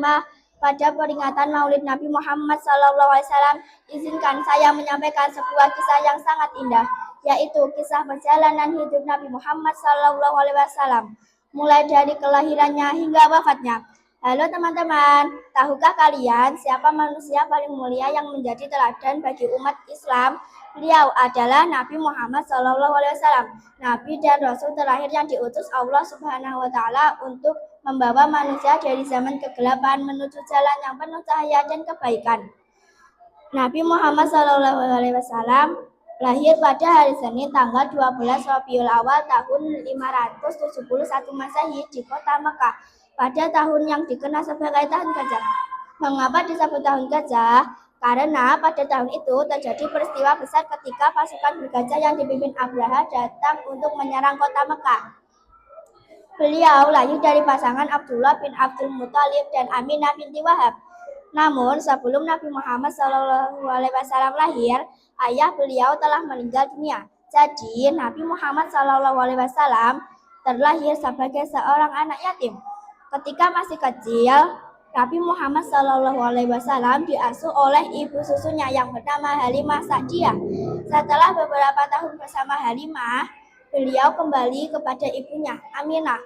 pada peringatan Maulid Nabi Muhammad SAW. Izinkan saya menyampaikan sebuah kisah yang sangat indah, yaitu kisah perjalanan hidup Nabi Muhammad SAW, mulai dari kelahirannya hingga wafatnya. Halo teman-teman, tahukah kalian siapa manusia paling mulia yang menjadi teladan bagi umat Islam? Beliau adalah Nabi Muhammad SAW, Nabi dan Rasul terakhir yang diutus Allah Subhanahu wa taala untuk membawa manusia dari zaman kegelapan menuju jalan yang penuh cahaya dan kebaikan. Nabi Muhammad SAW Lahir pada hari Senin tanggal 12 Rabiul Awal tahun 571 Masehi di kota Mekah pada tahun yang dikenal sebagai tahun gajah. Mengapa disebut tahun gajah? Karena pada tahun itu terjadi peristiwa besar ketika pasukan bergajah yang dipimpin Abraha datang untuk menyerang kota Mekah. Beliau lahir dari pasangan Abdullah bin Abdul Muthalib dan Aminah binti Wahab. Namun sebelum Nabi Muhammad SAW lahir, ayah beliau telah meninggal dunia. Jadi Nabi Muhammad SAW terlahir sebagai seorang anak yatim. Ketika masih kecil, Nabi Muhammad SAW diasuh oleh ibu susunya yang bernama Halimah Sa'diyah. Setelah beberapa tahun bersama Halimah, beliau kembali kepada ibunya, Aminah.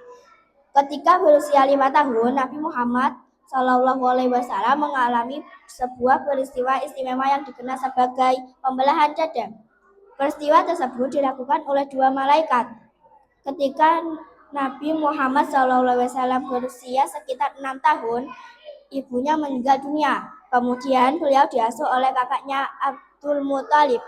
Ketika berusia 5 tahun, Nabi Muhammad SAW mengalami sebuah peristiwa istimewa yang dikenal sebagai pembelahan dada. Peristiwa tersebut dilakukan oleh dua malaikat. Ketika Nabi Muhammad SAW berusia sekitar 6 tahun, ibunya meninggal dunia. Kemudian beliau diasuh oleh kakaknya Abdul Muthalib.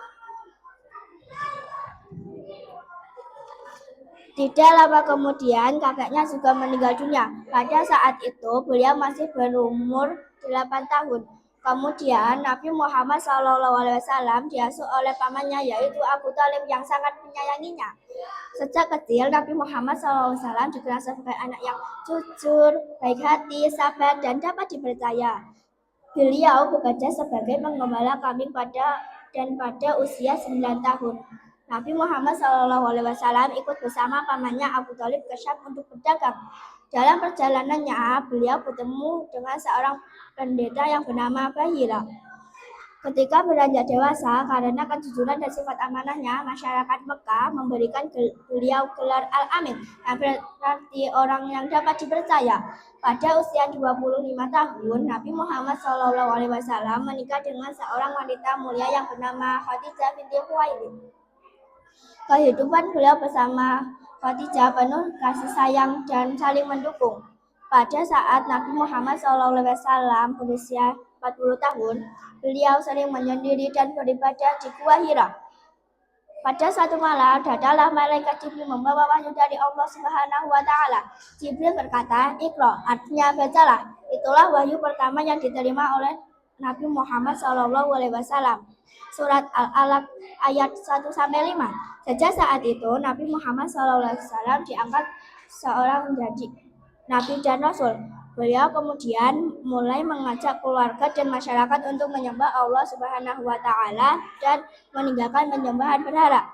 Tidak lama kemudian kakaknya juga meninggal dunia. Pada saat itu beliau masih berumur 8 tahun. Kemudian Nabi Muhammad SAW diasuh oleh pamannya yaitu Abu Thalib yang sangat menyayanginya. Sejak kecil Nabi Muhammad SAW dikenal sebagai anak yang jujur, baik hati, sabar, dan dapat dipercaya. Beliau bekerja sebagai penggembala kambing pada usia 9 tahun. Nabi Muhammad SAW ikut bersama pamannya Abu Thalib ke Syam untuk berdagang. Dalam perjalanannya, beliau bertemu dengan seorang pendeta yang bernama Bahira. Ketika beranjak dewasa, karena kejujuran dan sifat amanahnya, masyarakat Mekah memberikan beliau gelar Al-Amin, yang berarti orang yang dapat dipercaya. Pada usia 25 tahun, Nabi Muhammad SAW menikah dengan seorang wanita mulia yang bernama Khadijah binti Khuwailid. Kehidupan beliau bersama Khadijah penuh kasih sayang dan saling mendukung. Pada saat Nabi Muhammad SAW berusia 40 tahun, beliau sering menyendiri dan beribadah di Gua Hira. Pada satu malam, datanglah malaikat Jibril membawa wahyu dari Allah Subhanahu wa Ta'ala. Jibril berkata, "Iqra," artinya bacalah. Itulah wahyu pertama yang diterima oleh Nabi Muhammad SAW. Surat Al-Alaq ayat 1-5. Sejak saat itu, Nabi Muhammad SAW diangkat seorang menjadi Nabi dan Rasul. Beliau kemudian mulai mengajak keluarga dan masyarakat untuk menyembah Allah Subhanahu wa Ta'ala dan meninggalkan penyembahan berhala.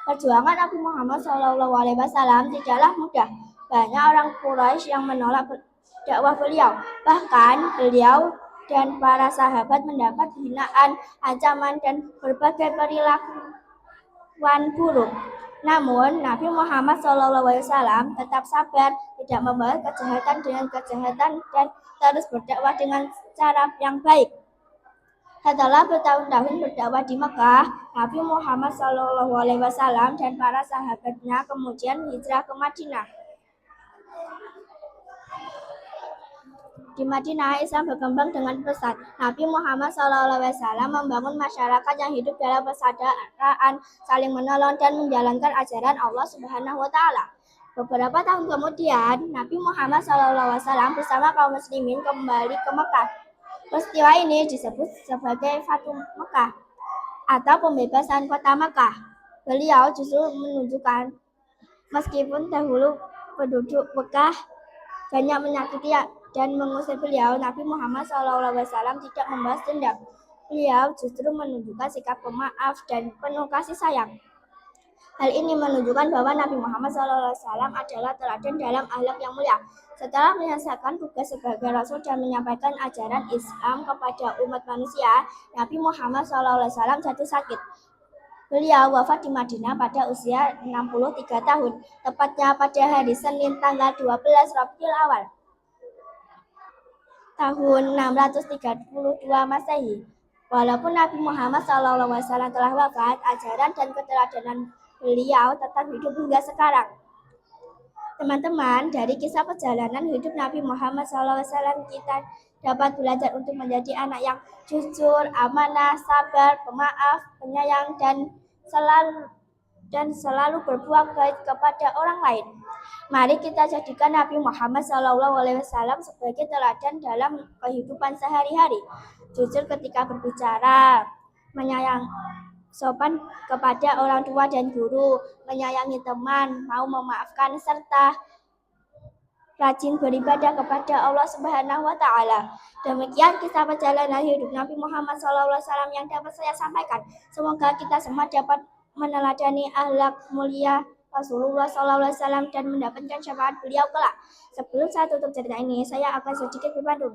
Perjuangan Nabi Muhammad SAW tidaklah mudah. Banyak orang Quraisy yang menolak dakwah beliau. Bahkan beliau dan para sahabat mendapat hinaan, ancaman, dan berbagai perilakuan buruk. Namun, Nabi Muhammad SAW tetap sabar, tidak membalas kejahatan dengan kejahatan, dan terus berdakwah dengan cara yang baik. Setelah bertahun-tahun berdakwah di Mekah, Nabi Muhammad SAW dan para sahabatnya kemudian hijrah ke Madinah. Di Madinah, Islam berkembang dengan pesat. Nabi Muhammad SAW membangun masyarakat yang hidup dalam persaudaraan, saling menolong, dan menjalankan ajaran Allah Subhanahu wa Ta'ala. Beberapa tahun kemudian, Nabi Muhammad SAW bersama kaum muslimin kembali ke Mekah. Peristiwa ini disebut sebagai Fatu Mekah atau pembebasan kota Mekah. Beliau justru menunjukkan meskipun dahulu penduduk Mekah banyak menyakiti dan mengusir beliau, Nabi Muhammad SAW tidak membalas dendam. Beliau justru menunjukkan sikap pemaaf dan penuh kasih sayang. Hal ini menunjukkan bahwa Nabi Muhammad SAW adalah teladan dalam akhlak yang mulia. Setelah menyelesaikan tugas sebagai Rasul dan menyampaikan ajaran Islam kepada umat manusia, Nabi Muhammad SAW jatuh sakit. Beliau wafat di Madinah pada usia 63 tahun, tepatnya pada hari Senin tanggal 12 Rabiul Awal tahun 632 Masehi. Walaupun Nabi Muhammad SAW telah wafat, ajaran dan keteladanan beliau tetap hidup hingga sekarang. Teman-teman, dari kisah perjalanan hidup Nabi Muhammad SAW, kita dapat belajar untuk menjadi anak yang jujur, amanah, sabar, pemaaf, penyayang, dan selalu berbuat baik kepada orang lain. Mari kita jadikan Nabi Muhammad SAW sebagai teladan dalam kehidupan sehari-hari. Jujur ketika berbicara, sopan kepada orang tua dan guru, menyayangi teman, mau memaafkan, serta rajin beribadah kepada Allah Subhanahu wa Ta'ala. Demikian kisah perjalanan hidup Nabi Muhammad SAW yang dapat saya sampaikan. Semoga kita semua dapat meneladani akhlak mulia Rasulullah SAW dan mendapatkan syafaat beliau kelak. Sebelum saya tutup cerita ini, saya akan sedikit berpandu.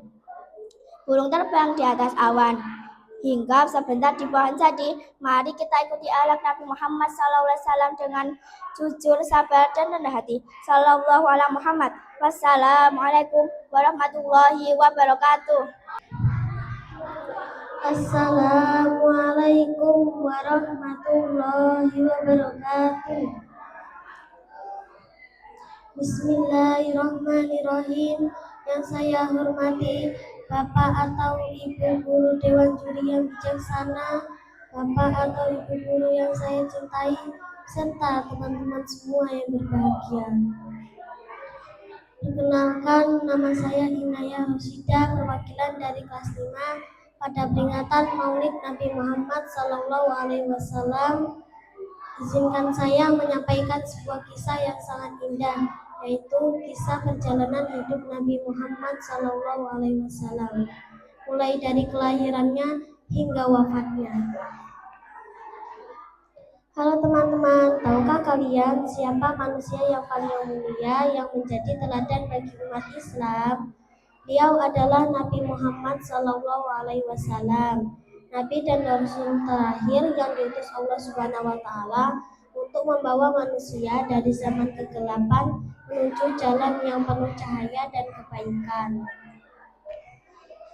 Burung terbang di atas awan, hingga sebentar di pohon jati. Mari kita ikuti akhlak Nabi Muhammad SAW dengan jujur, sabar, dan rendah hati. Sallallahu alaihi Muhammad. Wassalamualaikum warahmatullahi wabarakatuh. Assalamualaikum warahmatullahi wabarakatuh. Bismillahirrahmanirrahim. Yang saya hormati Bapak atau Ibu Guru Dewan Juri yang bijaksana, Bapak atau Ibu Guru yang saya cintai, serta teman-teman semua yang berbahagia. Perkenalkan, nama saya Inaya Rosida, perwakilan dari kelas 5 pada peringatan Maulid Nabi Muhammad SAW. Izinkan saya menyampaikan sebuah kisah yang sangat indah, yaitu kisah perjalanan hidup Nabi Muhammad SAW, mulai dari kelahirannya hingga wafatnya. Halo teman-teman, tahukah kalian siapa manusia yang paling mulia yang menjadi teladan bagi umat Islam? Beliau adalah Nabi Muhammad SAW, Nabi dan Rasul terakhir yang diutus Allah Subhanahu wa Ta'ala untuk membawa manusia dari zaman kegelapan menuju jalan yang penuh cahaya dan kebaikan.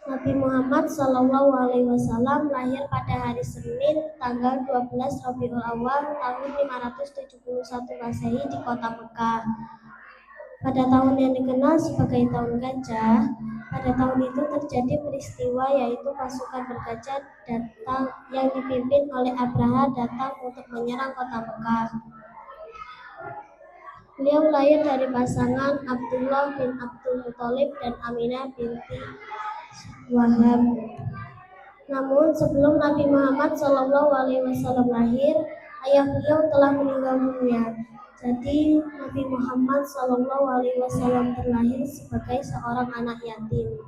Nabi Muhammad SAW lahir pada hari Senin tanggal 12 Rabiul Awal tahun 571 Masehi di kota Mekah. Pada tahun yang dikenal sebagai tahun gajah, pada tahun itu terjadi peristiwa yaitu pasukan bergajah datang yang dipimpin oleh Abraha datang untuk menyerang kota Mekah. Beliau lahir dari pasangan Abdullah bin Abdul Muthalib dan Aminah binti Wahab. Namun sebelum Nabi Muhammad SAW lahir, ayah beliau telah meninggal dunia. Jadi Nabi Muhammad SAW terlahir sebagai seorang anak yatim.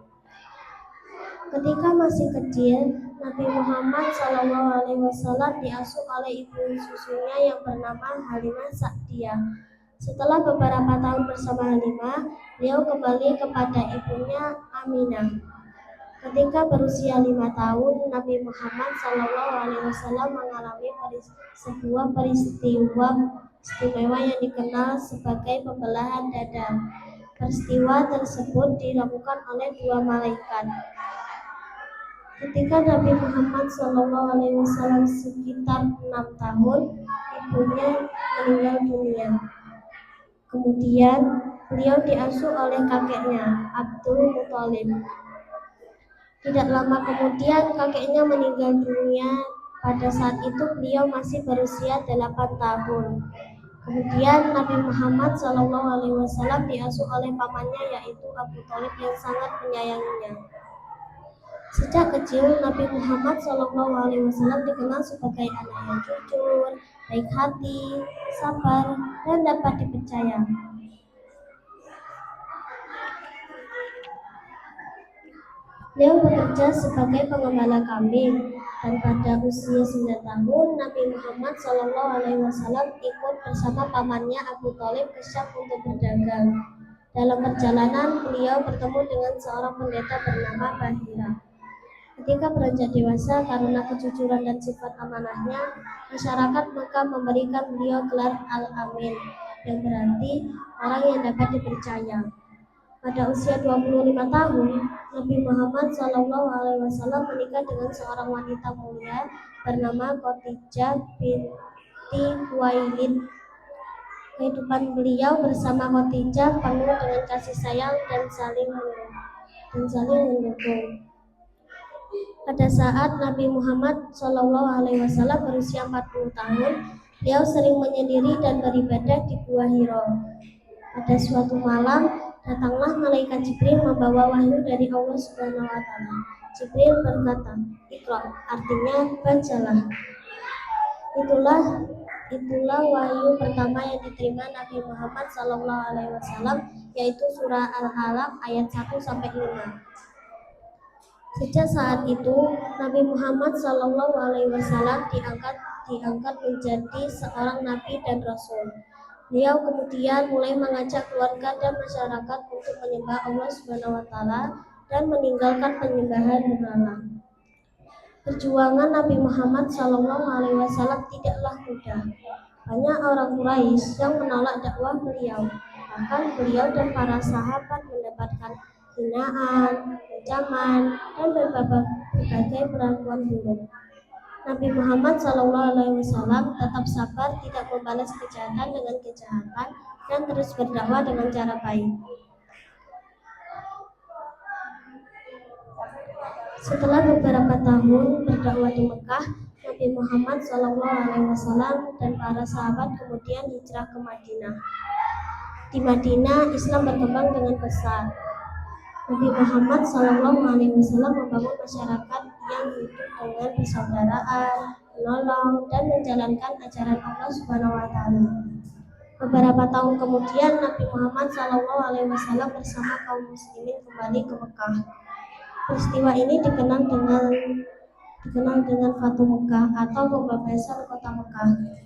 Ketika masih kecil, Nabi Muhammad SAW diasuh oleh ibu susunya yang bernama Halimah Sa'diyah. Setelah beberapa tahun bersama Halimah, beliau kembali kepada ibunya Aminah. Ketika berusia 5 tahun, Nabi Muhammad SAW mengalami sebuah peristiwa istimewa yang dikenal sebagai pembelahan dada. Peristiwa tersebut dilakukan oleh 2 malaikat. Ketika Nabi Muhammad SAW sekitar 6 tahun, ibunya meninggal dunia. Kemudian beliau diasuh oleh kakeknya, Abdul Muthalib. Tidak lama kemudian kakeknya meninggal dunia. Pada saat itu beliau masih berusia 8 tahun. Kemudian Nabi Muhammad SAW diasuh oleh pamannya yaitu Abu Thalib yang sangat menyayanginya. Sejak kecil Nabi Muhammad SAW dikenal sebagai anak yang jujur, baik hati, sabar, dan dapat dipercaya. Beliau bekerja sebagai pengembala kambing dan pada usia 9 tahun Nabi Muhammad SAW ikut bersama pamannya Abu Thalib ke Syam untuk berdagang. Dalam perjalanan beliau bertemu dengan seorang pendeta bernama Bahira. Ketika beranjak dewasa karena kejujuran dan sifat amanahnya, masyarakat Mekah memberikan beliau gelar Al-Amin yang berarti orang yang dapat dipercaya. Pada usia 25 tahun, Nabi Muhammad SAW menikah dengan seorang wanita mulia bernama Khadijah binti Khuwailid. Kehidupan beliau bersama Khadijah penuh dengan kasih sayang dan saling mendukung. Pada saat Nabi Muhammad SAW berusia 40 tahun, beliau sering menyendiri dan beribadah di Gua Hiro. Pada suatu malam, datanglah malaikat Jibril membawa wahyu dari Allah Subhanahu wa taala. Jibril berkata, "Iqra," artinya bacalah. Itulah wahyu pertama yang diterima Nabi Muhammad SAW, yaitu surah Al-Alaq ayat 1 sampai 5. Sejak saat itu, Nabi Muhammad SAW diangkat menjadi seorang nabi dan rasul. Beliau kemudian mulai mengajak keluarga dan masyarakat untuk menyembah Allah Subhanahu wa taala dan meninggalkan penyembahan berhala. Perjuangan Nabi Muhammad SAW tidaklah mudah. Banyak orang Quraisy yang menolak dakwah beliau. Bahkan beliau dan para sahabat mendapatkan hinaan, ancaman, dan berbagai perlakuan buruk. Nabi Muhammad SAW tetap sabar, tidak membalas kejahatan dengan kejahatan, dan terus berdakwah dengan cara baik. Setelah beberapa tahun berdakwah di Mekah, Nabi Muhammad SAW dan para sahabat kemudian hijrah ke Madinah. Di Madinah, Islam berkembang dengan pesat. Nabi Muhammad SAW membangun masyarakat yang hidup dengan persaudaraan, menolong, dan menjalankan ajaran Allah Subhanahu wa taala. Beberapa tahun kemudian, Nabi Muhammad SAW bersama kaum muslimin kembali ke Mekah. Peristiwa ini dikenal dengan Fatu Mekah atau pembebasan kota Mekah.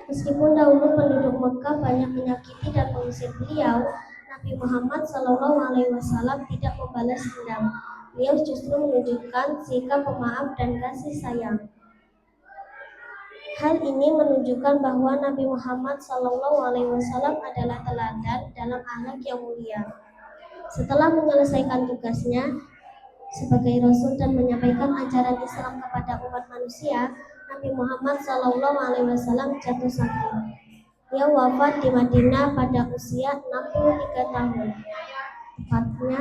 Meskipun dahulu penduduk Mekah banyak menyakiti dan mengusir beliau, Nabi Muhammad SAW tidak membalas dendam. Beliau justru menunjukkan sikap pemaaf dan kasih sayang. Hal ini menunjukkan bahwa Nabi Muhammad SAW adalah teladan dalam akhlak yang mulia. Setelah menyelesaikan tugasnya sebagai Rasul dan menyampaikan ajaran Islam kepada umat manusia, Nabi Muhammad SAW jatuh sakit. Dia wafat di Madinah pada usia 63 tahun. Tepatnya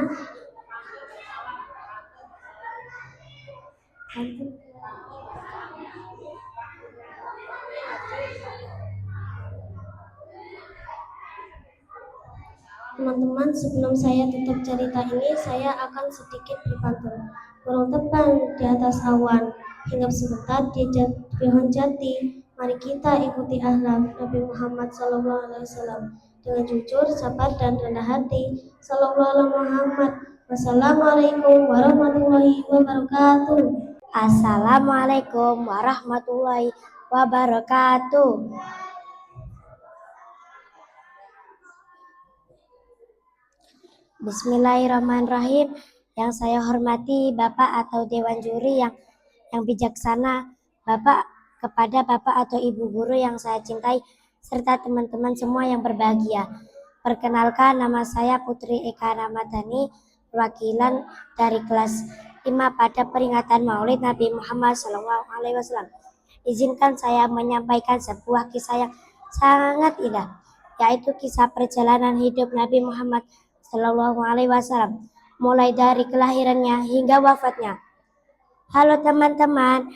teman-teman, sebelum saya tutup cerita ini, saya akan sedikit berpantun. Burung terbang di atas awan, hinggap sebentar di pohon jati. Mari kita ikuti akhlak Nabi Muhammad SAW dengan jujur, sabar, dan rendah hati. Sallallahu Muhammad. Wassalamualaikum warahmatullahi wabarakatuh. Assalamualaikum warahmatullahi wabarakatuh. Bismillahirrahmanirrahim. Yang saya hormati Bapak atau Dewan Juri yang bijaksana, kepada Bapak atau Ibu Guru yang saya cintai, serta teman-teman semua yang berbahagia. Perkenalkan, nama saya Putri Eka Ramadhani, perwakilan dari kelas 5 pada peringatan Maulid Nabi Muhammad SAW. Izinkan saya menyampaikan sebuah kisah yang sangat indah, yaitu kisah perjalanan hidup Nabi Muhammad SAW, mulai dari kelahirannya hingga wafatnya. Halo teman-teman,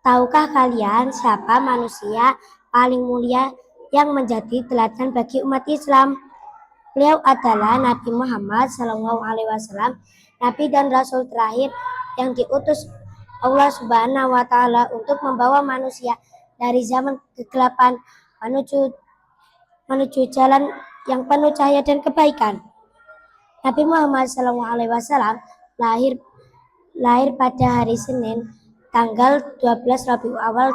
tahukah kalian siapa manusia paling mulia yang menjadi teladan bagi umat Islam? Beliau adalah Nabi Muhammad SAW, Nabi dan Rasul terakhir yang diutus Allah Subhanahu wa taala untuk membawa manusia dari zaman kegelapan menuju jalan yang penuh cahaya dan kebaikan. Nabi Muhammad SAW lahir pada hari Senin, tanggal 12 Rabiul Awal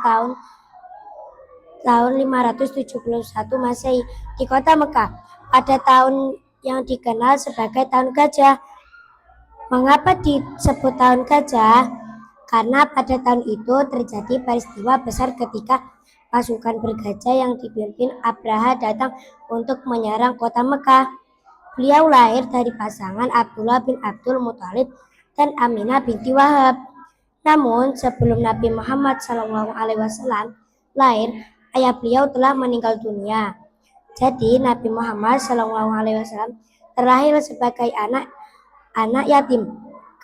tahun 571 Masehi di kota Mekah, pada tahun yang dikenal sebagai tahun gajah. Mengapa disebut tahun gajah? Karena pada tahun itu terjadi peristiwa besar ketika pasukan bergajah yang dipimpin Abraha datang untuk menyerang kota Mekah. Beliau lahir dari pasangan Abdullah bin Abdul Muthalib dan Aminah binti Wahab. Namun sebelum Nabi Muhammad SAW lahir, ayah beliau telah meninggal dunia. Jadi Nabi Muhammad SAW terlahir sebagai anak yatim.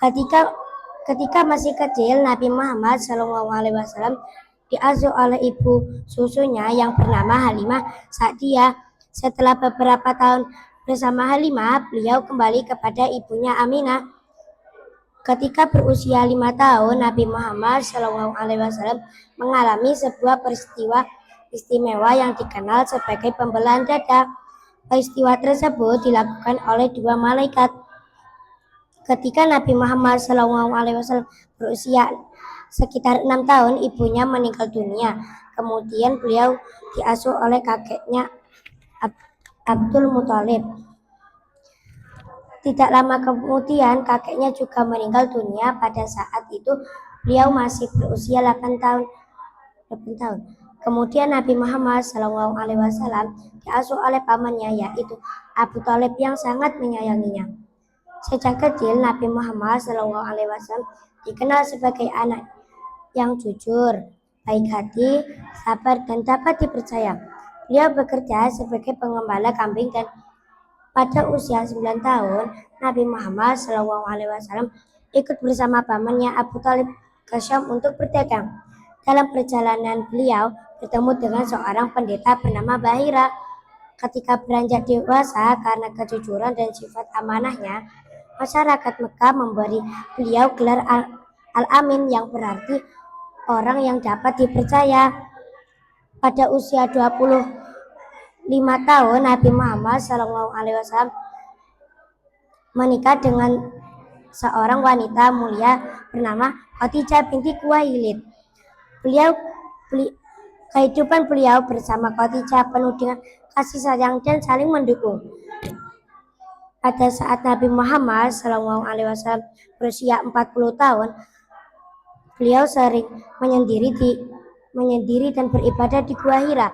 Ketika masih kecil, Nabi Muhammad SAW diasuh oleh ibu susunya yang bernama Halimah Sa'diyah. Setelah beberapa tahun bersama Halimah, beliau kembali kepada ibunya Aminah. Ketika berusia 5 tahun, Nabi Muhammad SAW mengalami sebuah peristiwa istimewa yang dikenal sebagai pembelahan dada. Peristiwa tersebut dilakukan oleh dua malaikat. Ketika Nabi Muhammad SAW berusia sekitar 6 tahun, ibunya meninggal dunia. Kemudian beliau diasuh oleh kakeknya Abdul Muthalib. Tidak lama kemudian kakeknya juga meninggal dunia. Pada saat itu beliau masih berusia 8 tahun. Kemudian Nabi Muhammad SAW diasuh oleh pamannya, yaitu Abu Thalib, yang sangat menyayanginya. Sejak kecil Nabi Muhammad SAW dikenal sebagai anak yang jujur, baik hati, sabar, dan dapat dipercaya. Beliau bekerja sebagai pengembala kambing dan pada usia 9 tahun, Nabi Muhammad SAW ikut bersama pamannya Abu Thalib ke Syam untuk berdagang. Dalam perjalanan beliau bertemu dengan seorang pendeta bernama Bahira. Ketika beranjak dewasa, karena kejujuran dan sifat amanahnya, masyarakat Mekah memberi beliau gelar Al-Amin, yang berarti orang yang dapat dipercaya. Pada usia 25 tahun, Nabi Muhammad SAW menikah dengan seorang wanita mulia bernama Khadijah binti Khuwailid. Kehidupan beliau bersama Khadijah penuh dengan kasih sayang dan saling mendukung. Pada saat Nabi Muhammad SAW berusia 40 tahun, beliau sering menyendiri dan beribadah di Gua Hira.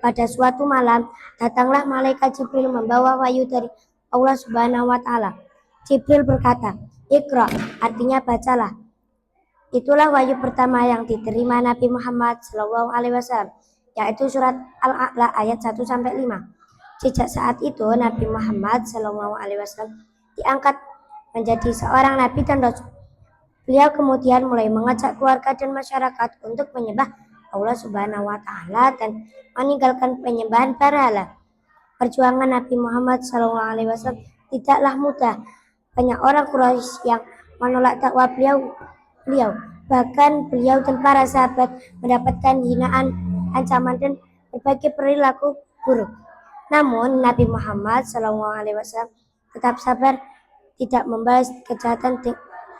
Pada suatu malam, datanglah malaikat Jibril membawa wahyu dari Allah Subhanahu wa Ta'ala. Jibril berkata, "Iqra," artinya bacalah. Itulah wahyu pertama yang diterima Nabi Muhammad SAW, yaitu surat Al-A'la ayat 1-5. Sejak saat itu, Nabi Muhammad SAW diangkat menjadi seorang nabi dan rasul. Beliau kemudian mulai mengajak keluarga dan masyarakat untuk menyembah Allah Subhanahu wa Ta'ala dan meninggalkan penyembahan berhala. Perjuangan Nabi Muhammad SAW tidaklah mudah. Banyak orang Quraisy yang menolak dakwah beliau. Bahkan beliau dan para sahabat mendapatkan hinaan, ancaman, dan berbagai perilaku buruk. Namun Nabi Muhammad SAW tetap sabar, tidak membalas kejahatan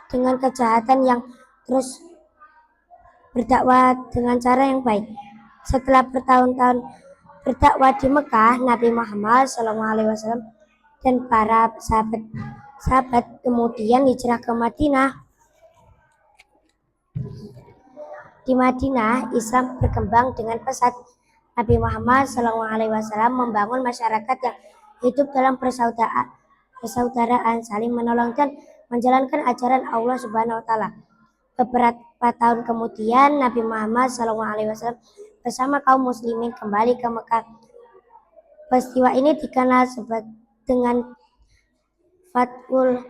dengan kejahatan, yang terus berdakwah dengan cara yang baik. Setelah bertahun-tahun berdakwah di Mekah, Nabi Muhammad SAW dan para sahabat kemudian hijrah ke Madinah. Di Madinah, Islam berkembang dengan pesat. Nabi Muhammad SAW membangun masyarakat yang hidup dalam persaudaraan, saling menolong dan menjalankan ajaran Allah Subhanahu wa Ta'ala. Beberapa tahun kemudian, Nabi Muhammad SAW bersama kaum muslimin kembali ke Mekah. Peristiwa ini dikenal dengan Fathul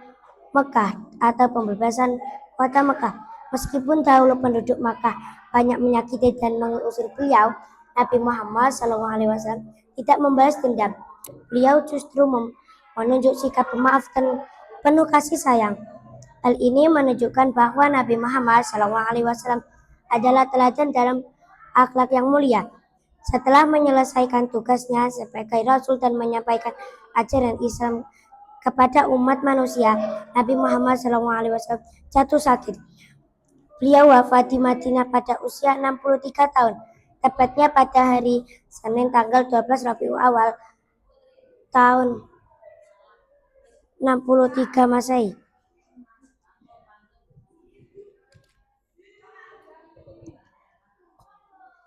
Mekah atau pembebasan kota Mekah. Meskipun dahulu penduduk Makkah banyak menyakiti dan mengusir beliau, Nabi Muhammad SAW tidak membalas dendam. Beliau justru menunjuk sikap pemaaf dan penuh kasih sayang. Hal ini menunjukkan bahwa Nabi Muhammad SAW adalah teladan dalam akhlak yang mulia. Setelah menyelesaikan tugasnya sebagai Rasul dan menyampaikan ajaran Islam kepada umat manusia, Nabi Muhammad SAW jatuh sakit. Beliau wafat di Madinah pada usia 63 tahun, tepatnya pada hari Senin tanggal 12 Rabiul Awal tahun 63 Masehi.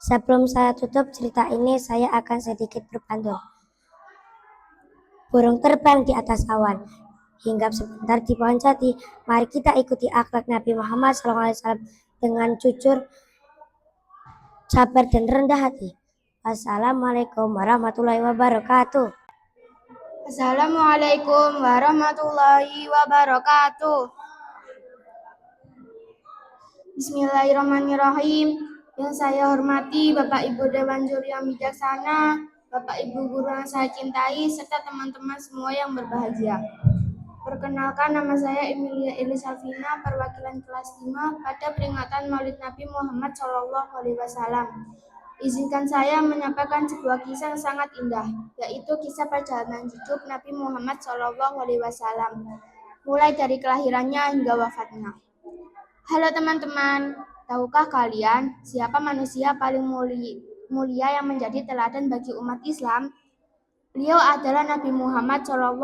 Sebelum saya tutup cerita ini, saya akan sedikit berpantun. Burung terbang di atas awan, hinggap sebentar di pohon jati. Mari kita ikuti akhlak Nabi Muhammad SAW dengan jujur, sabar, dan rendah hati. Assalamualaikum warahmatullahi wabarakatuh. Assalamualaikum warahmatullahi wabarakatuh. Bismillahirrahmanirrahim. Yang saya hormati Bapak Ibu Dewan Juri yang bijaksana, Bapak Ibu guru yang saya cintai, serta teman-teman semua yang berbahagia. Perkenalkan, nama saya Emilia Elisalvina, perwakilan kelas 5 pada peringatan Maulid Nabi Muhammad SAW. Izinkan saya menyampaikan sebuah kisah yang sangat indah, yaitu kisah perjalanan hidup Nabi Muhammad SAW, mulai dari kelahirannya hingga wafatnya. Halo teman-teman, tahukah kalian siapa manusia paling mulia yang menjadi teladan bagi umat Islam? Beliau adalah Nabi Muhammad SAW,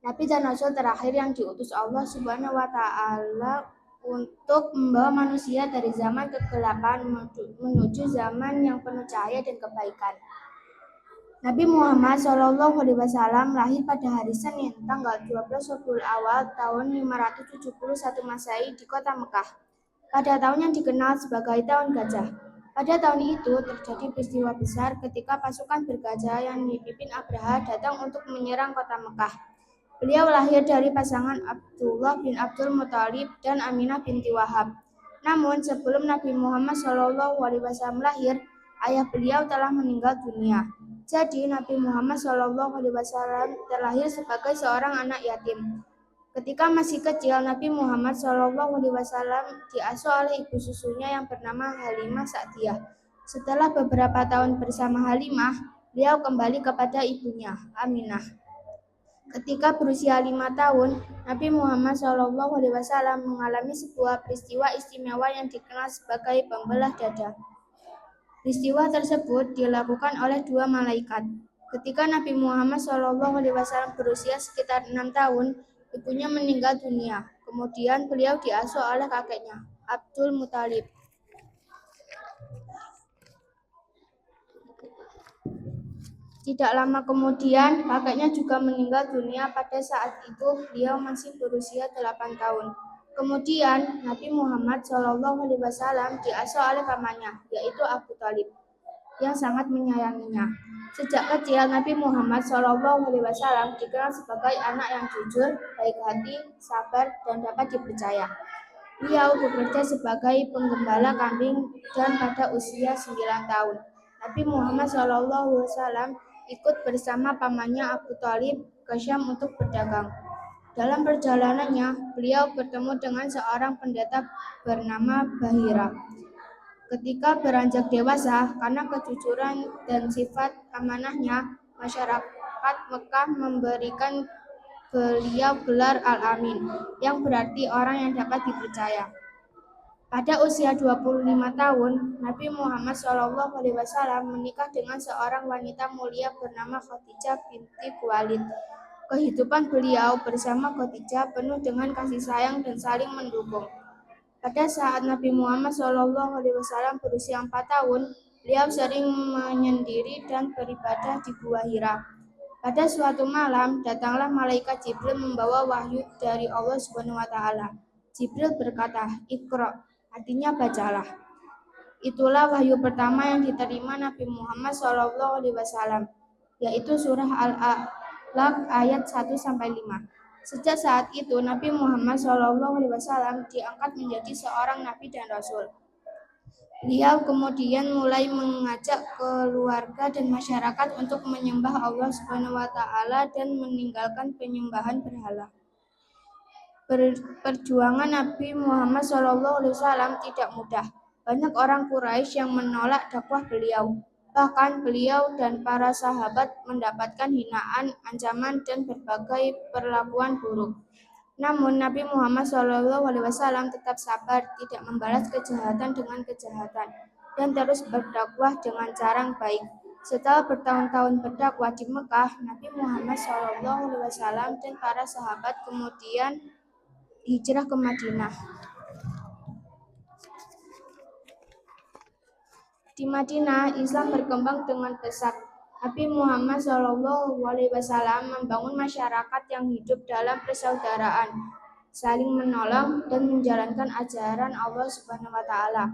Nabi dan Rasul terakhir yang diutus Allah Subhanahu wa Ta'ala untuk membawa manusia dari zaman kegelapan menuju zaman yang penuh cahaya dan kebaikan. Nabi Muhammad SAW lahir pada hari Senin, tanggal 12 Rabiul Awal tahun 571 Masehi di kota Mekah, pada tahun yang dikenal sebagai Tahun Gajah. Pada tahun itu terjadi peristiwa besar ketika pasukan bergajah yang dipimpin Abraha datang untuk menyerang kota Mekah. Beliau lahir dari pasangan Abdullah bin Abdul Muthalib dan Aminah binti Wahab. Namun sebelum Nabi Muhammad SAW lahir, ayah beliau telah meninggal dunia. Jadi Nabi Muhammad SAW terlahir sebagai seorang anak yatim. Ketika masih kecil, Nabi Muhammad SAW diasuh oleh ibu susunya yang bernama Halimah Sa'diyah. Setelah beberapa tahun bersama Halimah, beliau kembali kepada ibunya, Aminah. Ketika berusia 5 tahun, Nabi Muhammad SAW mengalami sebuah peristiwa istimewa yang dikenal sebagai pembelah dada. Peristiwa tersebut dilakukan oleh dua malaikat. Ketika Nabi Muhammad SAW berusia sekitar 6 tahun, ibunya meninggal dunia. Kemudian beliau diasuh oleh kakeknya, Abdul Muthalib. Tidak lama kemudian, kakeknya juga meninggal dunia. Pada saat itu, beliau masih berusia 8 tahun. Kemudian, Nabi Muhammad SAW diasuh oleh pamannya, yaitu Abu Thalib, yang sangat menyayanginya. Sejak kecil, Nabi Muhammad SAW dikenal sebagai anak yang jujur, baik hati, sabar, dan dapat dipercaya. Beliau bekerja sebagai penggembala kambing dan pada usia 9 tahun, Nabi Muhammad SAW ikut bersama pamannya Abu Thalib ke Syam untuk berdagang. Dalam perjalanannya, beliau bertemu dengan seorang pendeta bernama Bahira. Ketika beranjak dewasa, karena kejujuran dan sifat amanahnya, masyarakat Mekah memberikan beliau gelar Al-Amin, yang berarti orang yang dapat dipercaya. Pada usia 25 tahun, Nabi Muhammad SAW menikah dengan seorang wanita mulia bernama Khadijah binti Khuwailid. Kehidupan beliau bersama Khadijah penuh dengan kasih sayang dan saling mendukung. Pada saat Nabi Muhammad SAW berusia 4 tahun, beliau sering menyendiri dan beribadah di Gua Hira. Pada suatu malam, datanglah malaikat Jibril membawa wahyu dari Allah Subhanahu wa Ta'ala. Jibril berkata, "Iqra", artinya bacalah. Itulah wahyu pertama yang diterima Nabi Muhammad SAW, yaitu surah Al-Alaq ayat 1-5. Sejak saat itu, Nabi Muhammad SAW diangkat menjadi seorang nabi dan rasul. Beliau kemudian mulai mengajak keluarga dan masyarakat untuk menyembah Allah Subhanahu wa Ta'ala dan meninggalkan penyembahan berhala. Perjuangan Nabi Muhammad SAW tidak mudah. Banyak orang Quraisy yang menolak dakwah beliau. Bahkan beliau dan para sahabat mendapatkan hinaan, ancaman, dan berbagai perlakuan buruk. Namun Nabi Muhammad SAW tetap sabar, tidak membalas kejahatan dengan kejahatan, dan terus berdakwah dengan cara yang baik. Setelah bertahun-tahun berdakwah di Mekah, Nabi Muhammad SAW dan para sahabat kemudian hijrah ke Madinah. Di Madinah, Islam berkembang dengan pesat. Nabi Muhammad SAW membangun masyarakat yang hidup dalam persaudaraan, saling menolong, dan menjalankan ajaran Allah Subhanahu wa Ta'ala.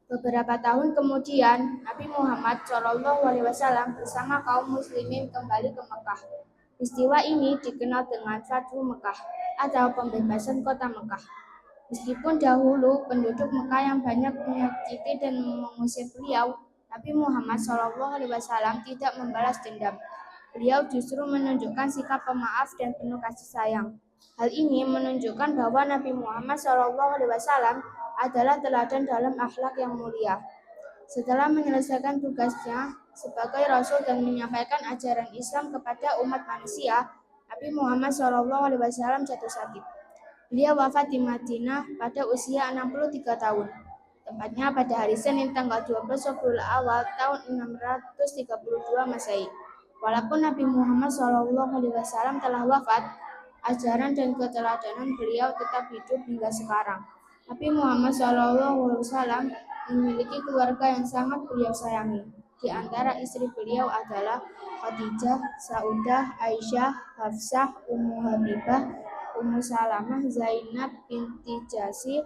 Beberapa tahun kemudian, Nabi Muhammad SAW bersama kaum muslimin kembali ke Mekah. Peristiwa ini dikenal dengan Fathu Mekah atau pembebasan kota Mekah. Meskipun dahulu penduduk Mekah yang banyak menyakiti dan mengusir beliau, Nabi Muhammad SAW tidak membalas dendam. Beliau justru menunjukkan sikap pemaaf dan penuh kasih sayang. Hal ini menunjukkan bahwa Nabi Muhammad SAW adalah teladan dalam akhlak yang mulia. Setelah menyelesaikan tugasnya sebagai Rasul dan menyampaikan ajaran Islam kepada umat manusia, Nabi Muhammad SAW jatuh sakit. Beliau wafat di Madinah pada usia 63 tahun, tepatnya pada hari Senin tanggal 12 Rabiul Awal tahun 632 Masehi. Walaupun Nabi Muhammad SAW telah wafat, ajaran dan keteladanan beliau tetap hidup hingga sekarang. Nabi Muhammad SAW memiliki keluarga yang sangat beliau sayangi. Di antara istri beliau adalah Khadijah, Saudah, Aisyah, Hafsah, Ummu Habibah, Ummu Salamah, Zainab binti Jasir,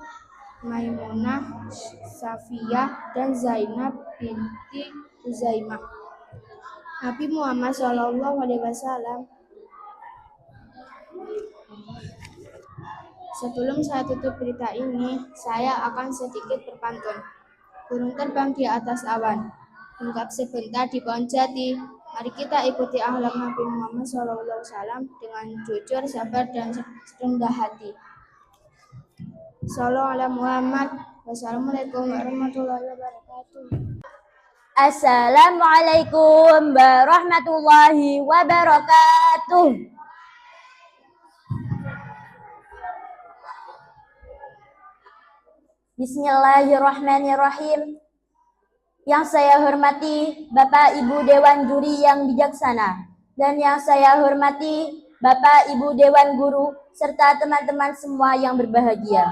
Maimunah, Safiyah, dan Zainab binti Uzaimah. Nabi Muhammad SAW. Sebelum saya tutup berita ini, saya akan sedikit berpantun. Burung terbang di atas awan, hinggap sebentar di pohon jati. Mari kita ikuti akhlak Nabi Muhammad SAW dengan jujur, sabar, dan rendah hati. Sallallahu alaihi Muhammad. Wassalamualaikum warahmatullahi wabarakatuh. Assalamualaikum warahmatullahi wabarakatuh. Bismillahirrahmanirrahim. Yang saya hormati Bapak Ibu Dewan Juri yang bijaksana, dan yang saya hormati Bapak Ibu Dewan Guru serta teman-teman semua yang berbahagia.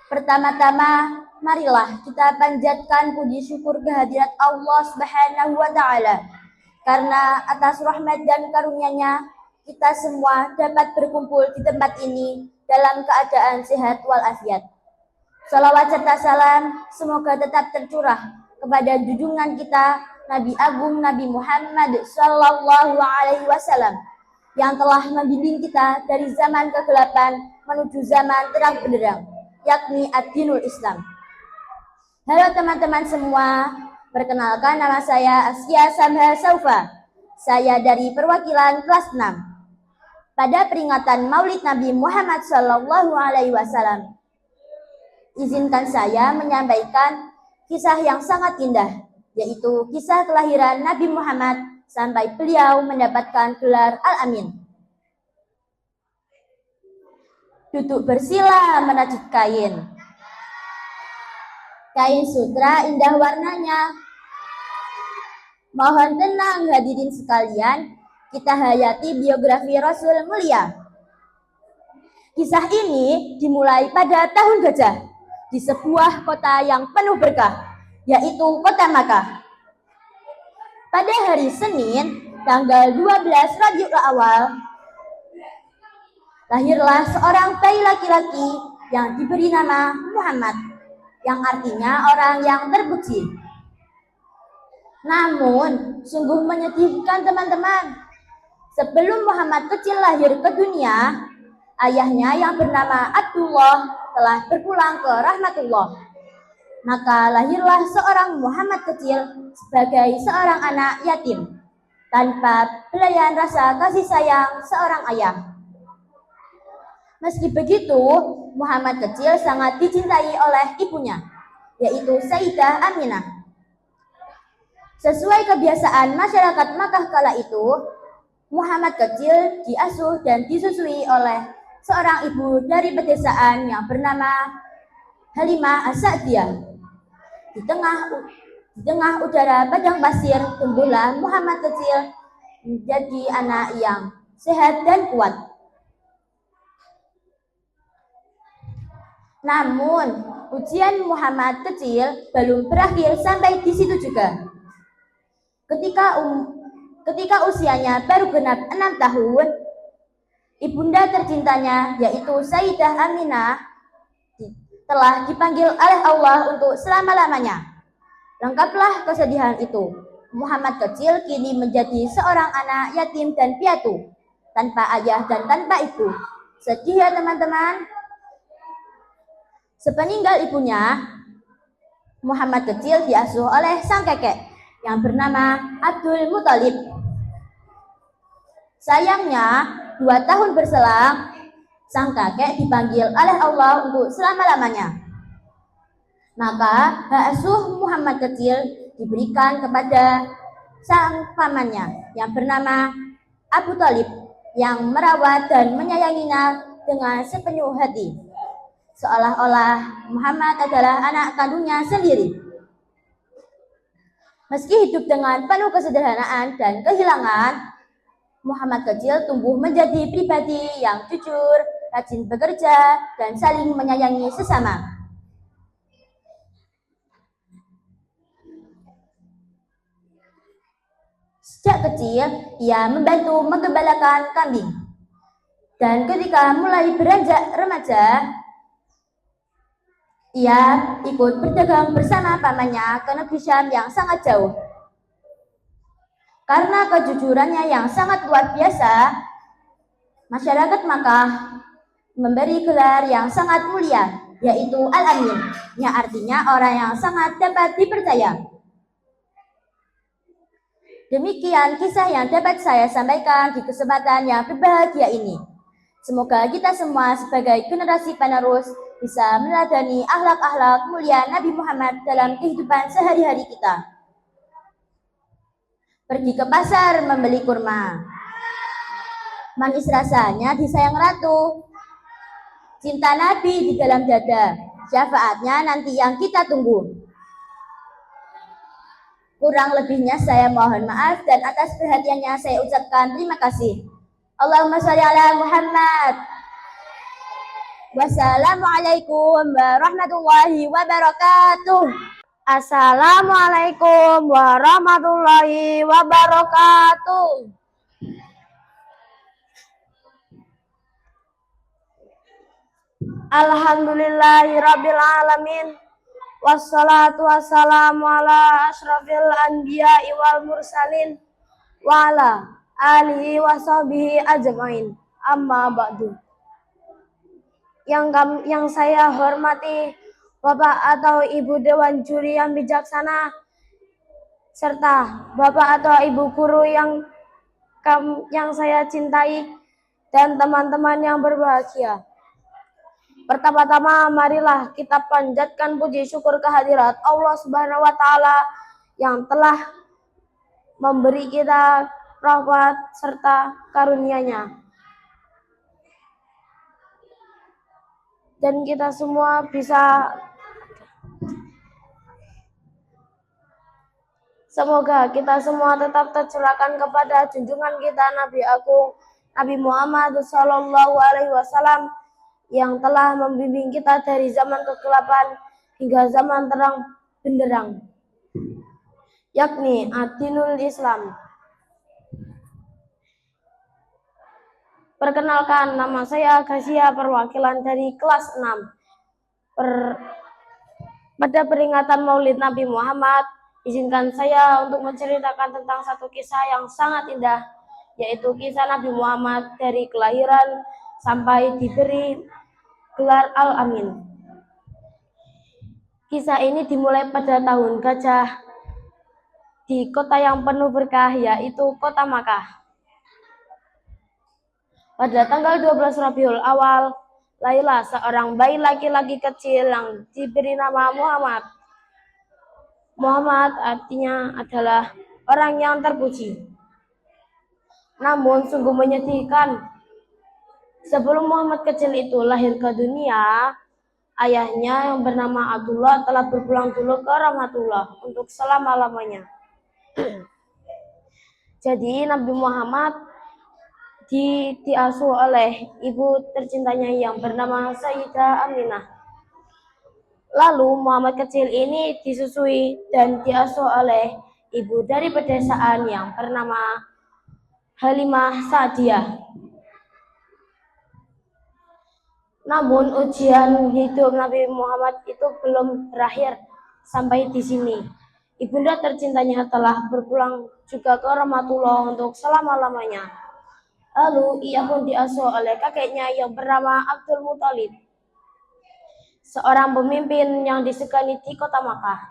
Pertama-tama, marilah kita panjatkan puji syukur kehadirat Allah Subhanahu wa Ta'ala, karena atas rahmat dan karunia-Nya kita semua dapat berkumpul di tempat ini dalam keadaan sehat walafiat. Salawat serta salam semoga tetap tercurah kepada junjungan kita Nabi Agung Nabi Muhammad Sallallahu Alaihi Wasallam yang telah membimbing kita dari zaman kegelapan menuju zaman terang benderang, yakni ad-dinul Islam. Halo teman-teman semua, perkenalkan nama saya Askia Samha Saufa. Saya dari perwakilan kelas 6. Pada peringatan Maulid Nabi Muhammad Sallallahu Alaihi Wasallam, izinkan saya menyampaikan kisah yang sangat indah, yaitu kisah kelahiran Nabi Muhammad sampai beliau mendapatkan gelar Al-Amin. Duduk bersila merajut kain. Kain sutra indah warnanya. Mohon tenang hadirin sekalian, kita hayati biografi Rasul mulia. Kisah ini dimulai pada tahun gajah, di sebuah kota yang penuh berkah, yaitu kota Makkah. Pada hari Senin, tanggal 12 Rabiul Awal, lahirlah seorang bayi laki-laki yang diberi nama Muhammad, yang artinya orang yang terpuji. Namun, sungguh menyedihkan teman-teman. Sebelum Muhammad kecil lahir ke dunia, ayahnya yang bernama Abdullah telah berpulang ke rahmatullah. Maka lahirlah seorang Muhammad kecil sebagai seorang anak yatim, tanpa belayan rasa kasih sayang seorang ayah. Meski begitu, Muhammad kecil sangat dicintai oleh ibunya, yaitu Sayyidah Aminah. Sesuai kebiasaan masyarakat Makkah kala itu, Muhammad kecil diasuh dan disusui oleh seorang ibu dari pedesaan yang bernama Halimah As-Sa'diyah. Di tengah udara padang pasir, tumbuhlah Muhammad kecil menjadi anak yang sehat dan kuat. Namun, ujian Muhammad kecil belum berakhir sampai di situ juga. Ketika usianya baru genap 6 tahun, ibunda tercintanya, yaitu Sayyidah Aminah, telah dipanggil oleh Allah untuk selama-lamanya. Lengkaplah kesedihan itu. Muhammad kecil kini menjadi seorang anak yatim dan piatu, tanpa ayah dan tanpa ibu. Sedih ya teman-teman. Sepeninggal ibunya, Muhammad kecil diasuh oleh sang kakek yang bernama Abdul Muthalib. Sayangnya, 2 tahun berselang, sang kakek dipanggil oleh Allah untuk selama-lamanya. Maka hak asuh Muhammad kecil diberikan kepada sang pamannya yang bernama Abu Thalib yang merawat dan menyayanginya dengan sepenuh hati. Seolah-olah Muhammad adalah anak kandungnya sendiri. Meski hidup dengan penuh kesederhanaan dan kehilangan, Muhammad kecil tumbuh menjadi pribadi yang jujur, rajin bekerja, dan saling menyayangi sesama. Sejak kecil, ia membantu menggembalakan kambing. Dan ketika mulai beranjak remaja, ia ikut berdagang bersama pamannya ke negeri Syam yang sangat jauh. Karena kejujurannya yang sangat luar biasa, masyarakat Makkah memberi gelar yang sangat mulia, yaitu Al-Amin, yang artinya orang yang sangat dapat dipercaya. Demikian kisah yang dapat saya sampaikan di kesempatan yang berbahagia ini. Semoga kita semua sebagai generasi penerus bisa meneladani akhlak-akhlak mulia Nabi Muhammad dalam kehidupan sehari-hari kita. Pergi ke pasar membeli kurma. Manis rasanya disayang ratu. Cinta Nabi di dalam dada. Syafaatnya nanti yang kita tunggu. Kurang lebihnya saya mohon maaf dan atas perhatiannya saya ucapkan terima kasih. Allahumma sholli ala Muhammad. Wassalamualaikum warahmatullahi wabarakatuh. Assalamualaikum warahmatullahi wabarakatuh. Alhamdulillahirabbil alamin. Wassalatu wassalamu ala asyrafil anbiya'i wal mursalin wa ala alihi wa sahbihi ajmain. Amma ba'du. Yang saya hormati Bapak atau Ibu Dewan Juri yang bijaksana, serta Bapak atau Ibu guru yang saya cintai, dan teman-teman yang berbahagia. Pertama-tama marilah kita panjatkan puji syukur kehadirat Allah Subhanahu wa taala yang telah memberi kita rahmat serta karunia-Nya. Dan kita semua bisa, semoga kita semua tetap tercurahkan kepada junjungan kita Nabi Agung Nabi Muhammad Sallallahu Alaihi Wasallam yang telah membimbing kita dari zaman kegelapan hingga zaman terang benderang, yakni ad-dinul Islam. Perkenalkan, nama saya Ghasia, perwakilan dari kelas 6. Pada peringatan Maulid Nabi Muhammad, izinkan saya untuk menceritakan tentang satu kisah yang sangat indah, yaitu kisah Nabi Muhammad dari kelahiran sampai diberi gelar Al-Amin. Kisah ini dimulai pada tahun gajah di kota yang penuh berkah, yaitu kota Makkah. Pada tanggal 12 Rabiul Awal, lahirlah seorang bayi laki-laki kecil yang diberi nama Muhammad. Muhammad artinya adalah orang yang terpuji. Namun sungguh menyedihkan, sebelum Muhammad kecil itu lahir ke dunia, ayahnya yang bernama Abdullah telah berpulang dulu ke rahmatullah untuk selama-lamanya. Jadi Nabi Muhammad diasuh oleh ibu tercintanya yang bernama Sayyidah Aminah. Lalu Muhammad kecil ini disusui dan diasuh oleh ibu dari pedesaan yang bernama Halimah Sa'diyah. Namun ujian hidup Nabi Muhammad itu belum berakhir sampai di sini. Ibunda tercintanya telah berpulang juga ke rahmatullah untuk selama-lamanya. Lalu ia pun diasuh oleh kakeknya yang bernama Abdul Muthalib, seorang pemimpin yang disegani di kota Makkah.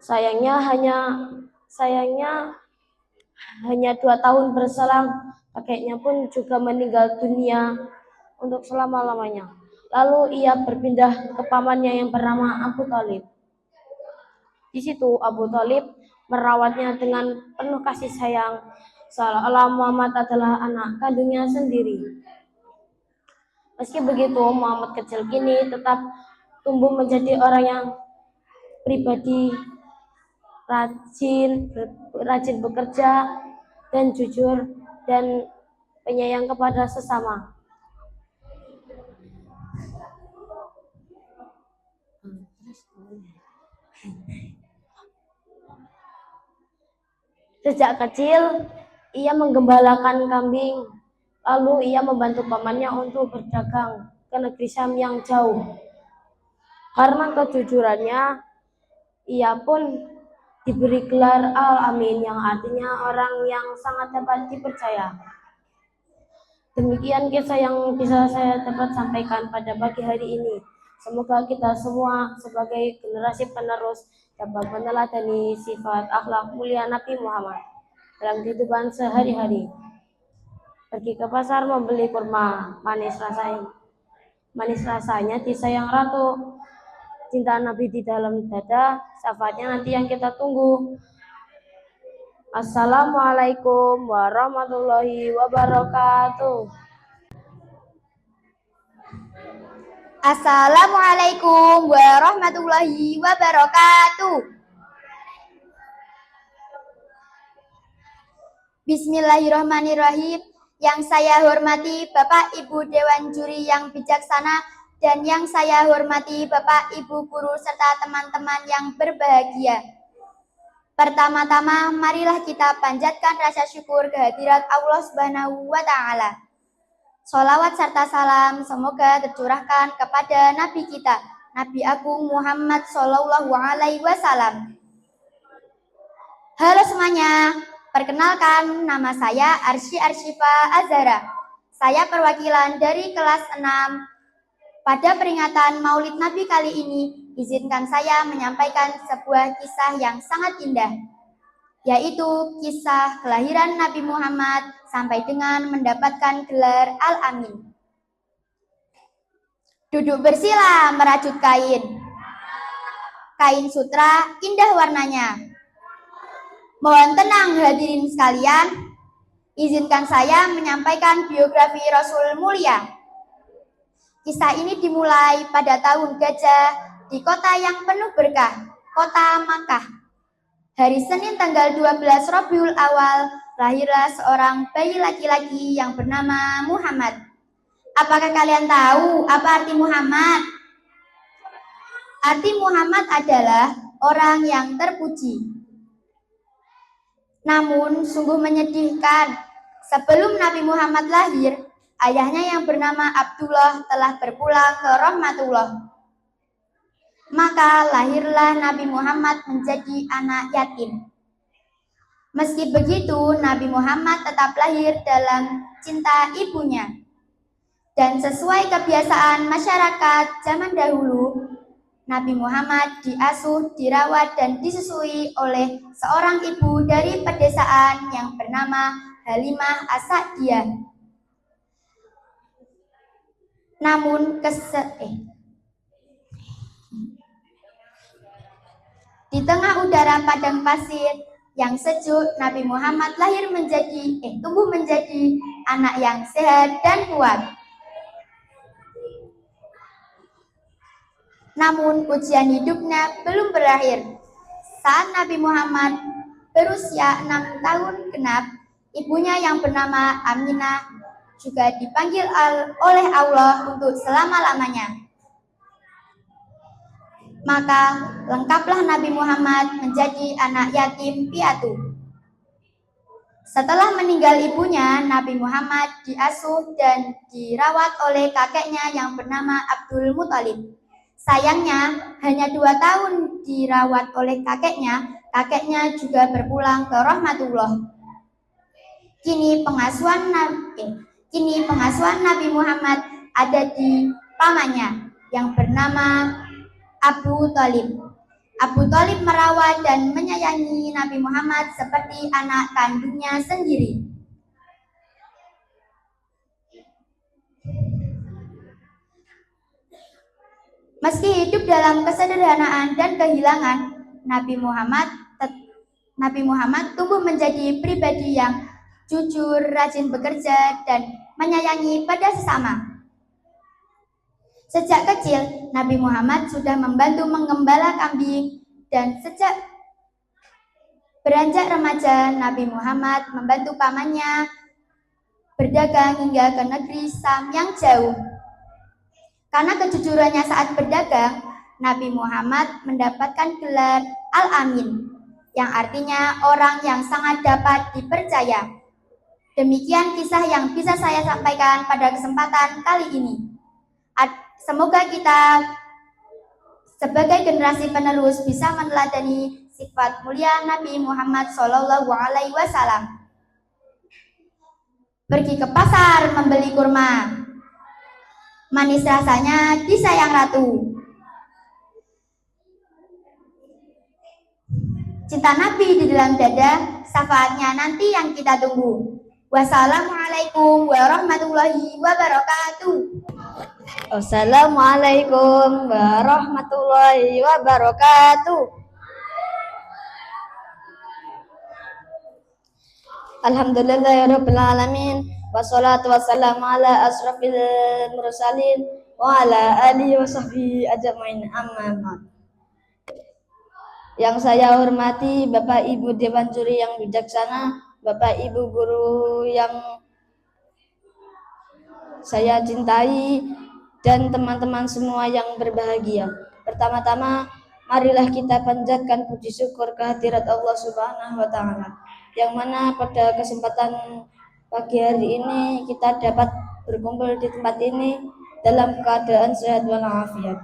Sayangnya hanya 2 tahun berselang, kakeknya pun juga meninggal dunia untuk selama-lamanya. Lalu ia berpindah ke pamannya yang bernama Abu Thalib. Di situ Abu Thalib merawatnya dengan penuh kasih sayang, seolah-olah Muhammad adalah anak kandungnya sendiri. Meski begitu, Muhammad kecil kini tetap tumbuh menjadi orang yang pribadi, rajin bekerja, dan jujur, dan penyayang kepada sesama. Sejak kecil, ia menggembalakan kambing, lalu ia membantu pamannya untuk berdagang ke negeri Syam yang jauh. Karena kejujurannya, ia pun diberi gelar Al-Amin, yang artinya orang yang sangat dapat dipercaya. Demikian kisah yang bisa saya dapat sampaikan pada pagi hari ini. Semoga kita semua sebagai generasi penerus dapat meneladani sifat akhlak mulia Nabi Muhammad dalam kehidupan sehari-hari. Pergi ke pasar membeli kurma, manis rasanya disayang ratu. Cinta Nabi di dalam dada, syafaatnya nanti yang kita tunggu. Assalamualaikum warahmatullahi wabarakatuh. Assalamualaikum warahmatullahi wabarakatuh. Bismillahirrahmanirrahim. Yang saya hormati Bapak Ibu Dewan Juri yang bijaksana, dan yang saya hormati Bapak Ibu guru serta teman-teman yang berbahagia. Pertama-tama, marilah kita panjatkan rasa syukur kehadirat Allah Subhanahu wa Ta'ala. Sholawat serta salam semoga tercurahkan kepada Nabi kita, Nabi Agung Muhammad Sallallahu Alaihi Wasallam. Halo semuanya, perkenalkan nama saya Arsy Arsyifa Azhara. Saya perwakilan dari kelas 6. Pada peringatan Maulid Nabi kali ini, izinkan saya menyampaikan sebuah kisah yang sangat indah, yaitu kisah kelahiran Nabi Muhammad sampai dengan mendapatkan gelar Al-Amin. Duduk bersila merajut kain. Kain sutra indah warnanya. Mohon tenang hadirin sekalian, izinkan saya menyampaikan biografi Rasul Mulia. Kisah ini dimulai pada tahun gajah di kota yang penuh berkah, kota Makkah. Hari Senin tanggal 12 Rabiul Awal, lahirlah seorang bayi laki-laki yang bernama Muhammad. Apakah kalian tahu apa arti Muhammad? Arti Muhammad adalah orang yang terpuji. Namun sungguh menyedihkan, sebelum Nabi Muhammad lahir, ayahnya yang bernama Abdullah telah berpulang ke rahmatullah. Maka lahirlah Nabi Muhammad menjadi anak yatim. Meski begitu, Nabi Muhammad tetap lahir dalam cinta ibunya. Dan sesuai kebiasaan masyarakat zaman dahulu, Nabi Muhammad diasuh, dirawat, dan disusui oleh seorang ibu dari pedesaan yang bernama Halimah As-Sa'diyah. Namun di tengah udara padang pasir yang sejuk, Nabi Muhammad tumbuh menjadi anak yang sehat dan kuat. Namun ujian hidupnya belum berakhir. Saat Nabi Muhammad berusia 6 tahun genap, ibunya yang bernama Aminah juga dipanggil oleh Allah untuk selama-lamanya. Maka lengkaplah Nabi Muhammad menjadi anak yatim piatu. Setelah meninggal ibunya, Nabi Muhammad diasuh dan dirawat oleh kakeknya yang bernama Abdul Muthalib. Sayangnya, hanya 2 tahun dirawat oleh kakeknya juga berpulang ke rahmatullah. Kini pengasuhan Nabi Muhammad ada di pamannya yang bernama Abu Thalib. Abu Thalib merawat dan menyayangi Nabi Muhammad seperti anak kandungnya sendiri. Meski hidup dalam kesederhanaan dan kehilangan, Nabi Muhammad tumbuh menjadi pribadi yang jujur, rajin bekerja, dan menyayangi pada sesama. Sejak kecil, Nabi Muhammad sudah membantu menggembala kambing, dan sejak beranjak remaja, Nabi Muhammad membantu pamannya berdagang hingga ke negeri Sam yang jauh. Karena kejujurannya saat berdagang, Nabi Muhammad mendapatkan gelar Al-Amin, yang artinya orang yang sangat dapat dipercaya. Demikian kisah yang bisa saya sampaikan pada kesempatan kali ini. Semoga kita sebagai generasi penerus bisa meneladani sifat mulia Nabi Muhammad SAW. Pergi ke pasar membeli kurma, manis rasanya disayang ratu. Cinta Nabi di dalam dada, syafaatnya nanti yang kita tunggu. Wassalamualaikum warahmatullahi wabarakatuh. Wassalamualaikum warahmatullahi wabarakatuh. Alhamdulillahirabbil alamin. Wassalatu wassalamu ala asrofil mursalin wa ala alihi wa sahbihi ajmain, amma ba'd. Yang saya hormati Bapak Ibu Dewan Juri yang bijaksana, Bapak Ibu guru yang saya cintai, dan teman-teman semua yang berbahagia. Pertama-tama, marilah kita panjatkan puji syukur kehadirat Allah Subhanahu wa Ta'ala, yang mana pada kesempatan pagi hari ini kita dapat berkumpul di tempat ini dalam keadaan sehat walafiat.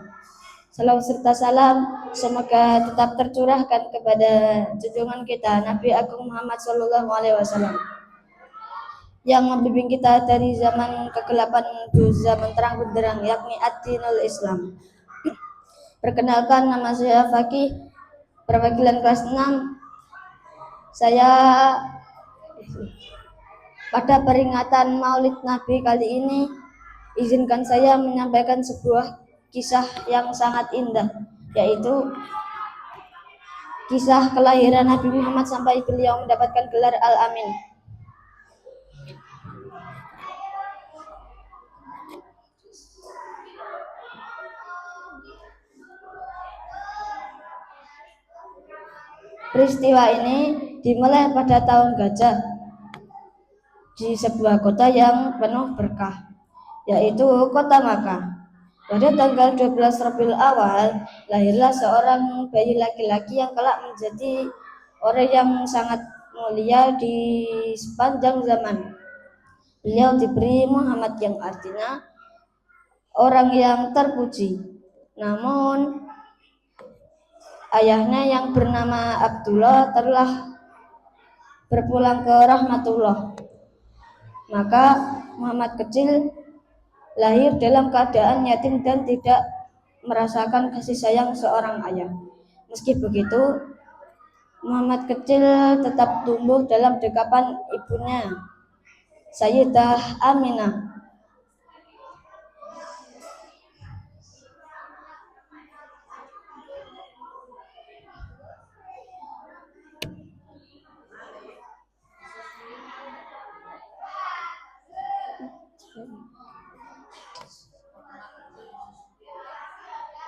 Salam serta salam semoga tetap tercurahkan kepada junjungan kita Nabi Agung Muhammad SAW, yang membimbing kita dari zaman kegelapan menuju zaman terang benderang, yakni ad-dinul Islam. Perkenalkan, nama saya Fakih, perwakilan kelas 6. Saya pada peringatan Maulid Nabi kali ini, izinkan saya menyampaikan sebuah kisah yang sangat indah, yaitu kisah kelahiran Nabi Muhammad sampai beliau mendapatkan gelar Al-Amin. Peristiwa ini dimulai pada tahun gajah di sebuah kota yang penuh berkah, yaitu kota Makkah. Pada tanggal 12 Rabiul Awal, lahirlah seorang bayi laki-laki yang kelak menjadi orang yang sangat mulia di sepanjang zaman. Beliau diberi Muhammad, yang artinya orang yang terpuji. Namun ayahnya yang bernama Abdullah telah berpulang ke rahmatullah. Maka Muhammad kecil lahir dalam keadaan yatim dan tidak merasakan kasih sayang seorang ayah. Meski begitu, Muhammad kecil tetap tumbuh dalam dekapan ibunya, Sayyidah Aminah.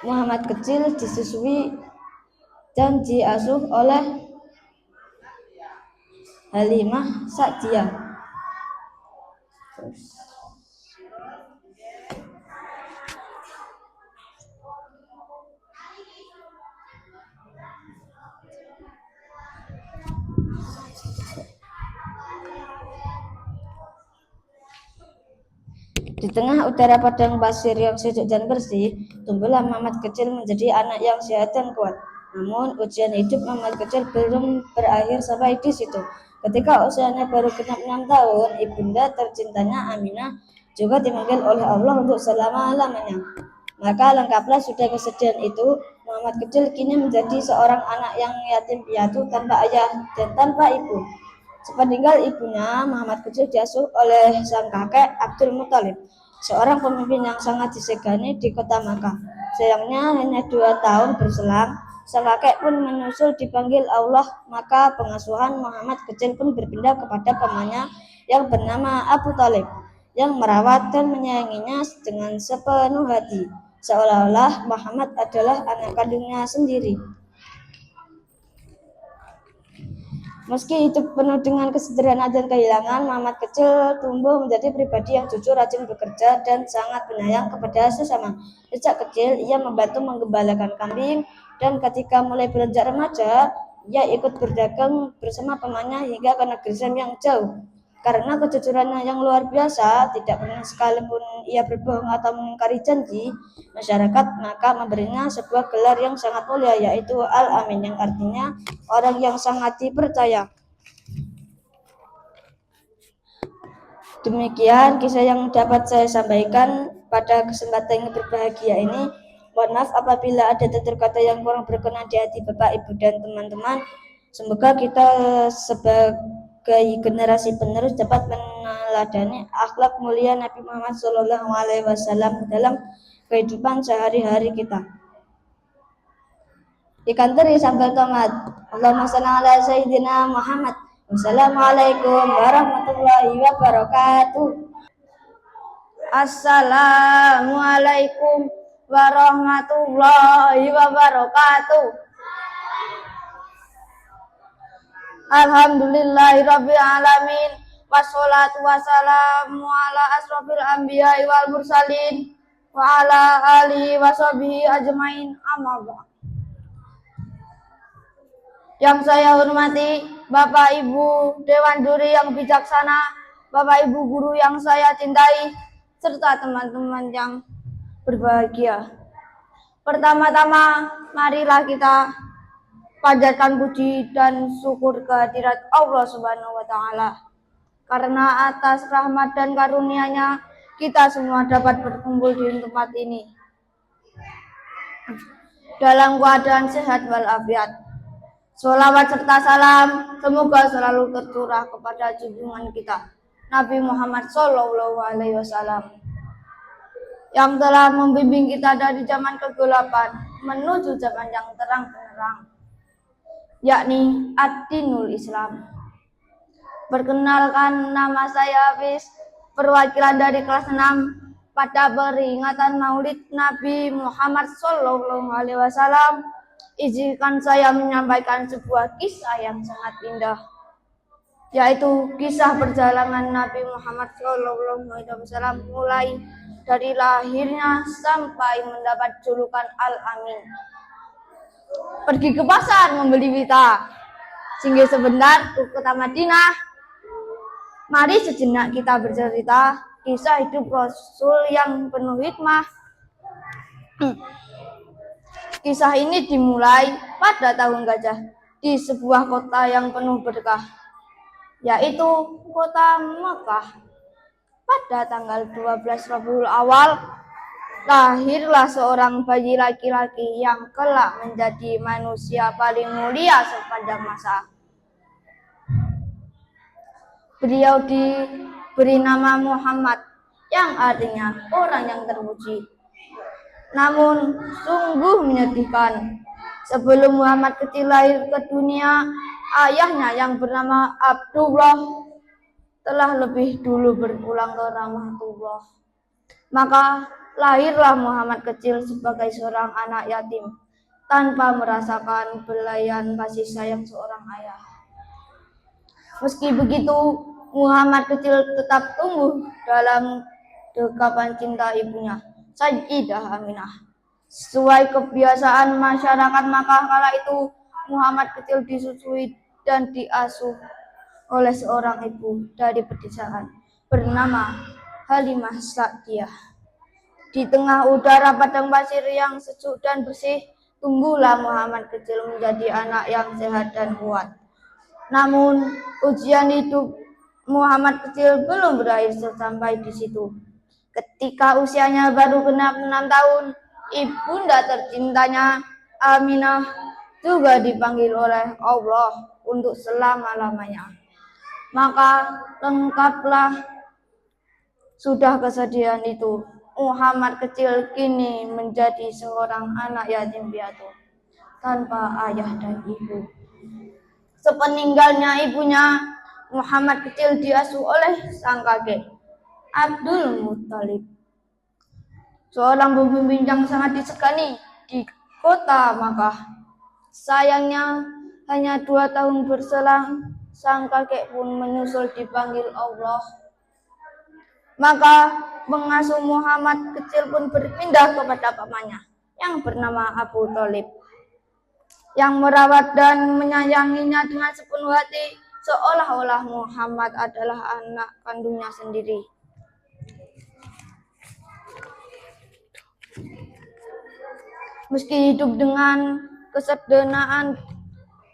Muhammad kecil disusui dan diasuh oleh Halimah Sa'diyah. Di tengah udara padang pasir yang sejuk dan bersih, tumbuhlah Muhammad kecil menjadi anak yang sehat dan kuat. Namun ujian hidup Muhammad kecil belum berakhir sampai di situ. Ketika usianya baru genap 6 tahun, ibunda tercintanya Aminah juga dipanggil oleh Allah untuk selama-lamanya. Maka lengkaplah sudah kesedihan itu, Muhammad kecil kini menjadi seorang anak yang yatim piatu tanpa ayah dan tanpa ibu. Sepeninggal ibunya, Muhammad kecil diasuh oleh sang kakek Abdul Muthalib, seorang pemimpin yang sangat disegani di kota Makkah. Sayangnya hanya 2 tahun berselang, sang kakek pun menyusul dipanggil Allah, maka pengasuhan Muhammad kecil pun berpindah kepada pamannya yang bernama Abu Thalib, yang merawat dan menyayanginya dengan sepenuh hati, seolah-olah Muhammad adalah anak kandungnya sendiri. Meski hidup penuh dengan kesederhanaan dan kehilangan, Muhammad kecil tumbuh menjadi pribadi yang jujur, rajin bekerja, dan sangat penyayang kepada sesama. Sejak kecil, ia membantu menggembalakan kambing, dan ketika mulai beranjak remaja, ia ikut berdagang bersama pamannya hingga ke negeri Syam yang jauh. Karena kejujurannya yang luar biasa, tidak pernah sekalipun ia berbohong atau mengingkari janji, masyarakat maka memberinya sebuah gelar yang sangat mulia, yaitu Al-Amin, yang artinya orang yang sangat dipercaya. Demikian kisah yang dapat saya sampaikan pada kesempatan yang berbahagia ini. Mohon maaf apabila ada tutur kata yang kurang berkenan di hati Bapak, Ibu, dan teman-teman. Semoga kita sebagai generasi penerus dapat meneladani akhlak mulia Nabi Muhammad SAW dalam kehidupan sehari-hari kita. Ikan teri sambal tomat. Allahumma shalli ala sayyidina Muhammad. Wassalamualaikum warahmatullahi wabarakatuh. Assalamualaikum warahmatullahi wabarakatuh. Alhamdulillahirabbil alamin, wassalatu wassalamu ala asrofil anbiya'i wal mursalin wa ala alihi washabihi ajmain, amma ba'd. Yang saya hormati Bapak Ibu Dewan Juri yang bijaksana, Bapak Ibu guru yang saya cintai, serta teman-teman yang berbahagia. Pertama-tama, marilah kita panjatkan puji dan syukur kehadirat Allah Subhanahu wa Ta'ala, karena atas rahmat dan karunia-Nya kita semua dapat berkumpul di tempat ini dalam keadaan sehat walafiat. Sholawat serta salam semoga selalu tercurah kepada junjungan kita Nabi Muhammad SAW, yang telah membimbing kita dari zaman kegelapan menuju zaman yang terang benderang, yakni ad-dinul Islam. Perkenalkan, nama saya Hafiz, perwakilan dari kelas 6 pada peringatan Maulid Nabi Muhammad SAW. Izinkan saya menyampaikan sebuah kisah yang sangat indah, yaitu kisah perjalanan Nabi Muhammad SAW mulai dari lahirnya sampai mendapat julukan Al-Amin. Pergi ke pasar membeli pita, singgah sebentar ke kota Madinah. Mari sejenak kita bercerita kisah hidup Rasul yang penuh hikmah. Kisah ini dimulai pada tahun gajah di sebuah kota yang penuh berkah, yaitu kota Makkah. Pada tanggal 12 Rabiul Awal, lahirlah seorang bayi laki-laki yang kelak menjadi manusia paling mulia sepanjang masa. Beliau diberi nama Muhammad, yang artinya orang yang terpuji. Namun sungguh menyedihkan, sebelum Muhammad kecil lahir ke dunia, ayahnya yang bernama Abdullah telah lebih dulu berpulang ke rahmatullah. Maka lahirlah Muhammad kecil sebagai seorang anak yatim, tanpa merasakan belayan kasih sayang seorang ayah. Meski begitu, Muhammad kecil tetap tumbuh dalam dekapan cinta ibunya, Sayyidah Aminah. Sesuai kebiasaan masyarakat Makkah kala itu, Muhammad kecil disusui dan diasuh oleh seorang ibu dari pedesaan bernama Halimah Sa'diyah. Di tengah udara padang pasir yang sejuk dan bersih, tumbuhlah Muhammad kecil menjadi anak yang sehat dan kuat. Namun ujian hidup Muhammad kecil belum berakhir sampai di situ. Ketika usianya baru genap 6 tahun, ibunda tercintanya Aminah juga dipanggil oleh Allah untuk selama-lamanya. Maka lengkaplah sudah kesedihan itu. Muhammad kecil kini menjadi seorang anak yatim piatu tanpa ayah dan ibu. Sepeninggalnya ibunya, Muhammad kecil diasuh oleh sang kakek, Abdul Muttalib, seorang pemimpin yang sangat disegani di kota Makkah. Sayangnya, hanya 2 tahun berselang, sang kakek pun menyusul dipanggil Allah. Maka pengasuh Muhammad kecil pun berpindah kepada pamannya yang bernama Abu Thalib, yang merawat dan menyayanginya dengan sepenuh hati, seolah-olah Muhammad adalah anak kandungnya sendiri. Meski hidup dengan kesederhanaan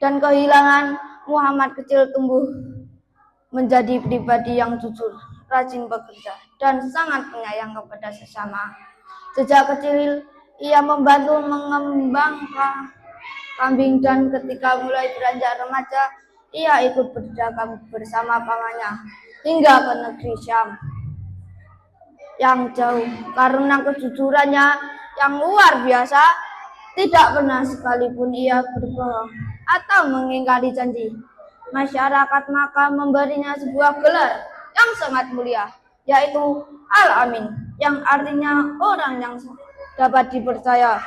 dan kehilangan, Muhammad kecil tumbuh menjadi pribadi yang jujur, rajin bekerja, dan sangat penyayang kepada sesama. Sejak kecil, ia membantu mengembangkan kambing, dan ketika mulai beranjak remaja, ia ikut berdagang bersama pamannya hingga ke negeri Syam yang jauh. Karena kejujurannya yang luar biasa, tidak pernah sekalipun ia berbohong atau mengingkari janji. Masyarakat Makkah memberinya sebuah gelar yang sangat mulia, yaitu Al-Amin, yang artinya orang yang dapat dipercaya.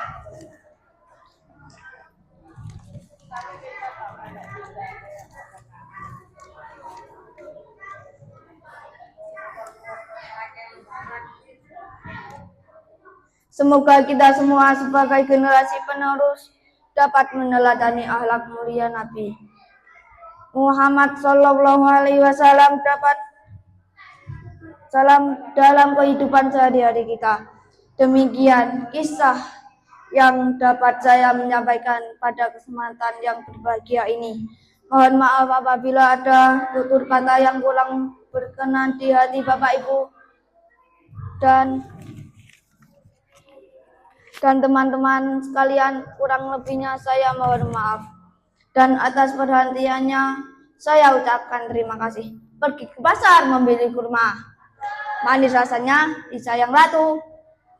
Semoga kita semua sebagai generasi penerus dapat meneladani akhlak mulia Nabi Muhammad SAW dalam kehidupan sehari-hari kita. Demikian kisah yang dapat saya menyampaikan pada kesempatan yang berbahagia ini. Mohon maaf apabila ada tutur kata yang kurang berkenan di hati Bapak Ibu dan teman-teman sekalian. Kurang lebihnya saya mohon maaf. Dan atas perhatiannya saya ucapkan terima kasih. Pergi ke pasar membeli kurma, manis rasanya disayang ratu,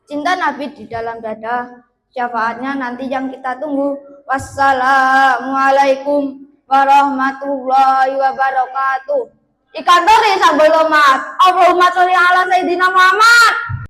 cinta Nabi di dalam dada, syafaatnya nanti yang kita tunggu. Wassalamualaikum warahmatullahi wabarakatuh. Ikan teri sambal tomat. Allahumma sholli ala Sayyidina Muhammad.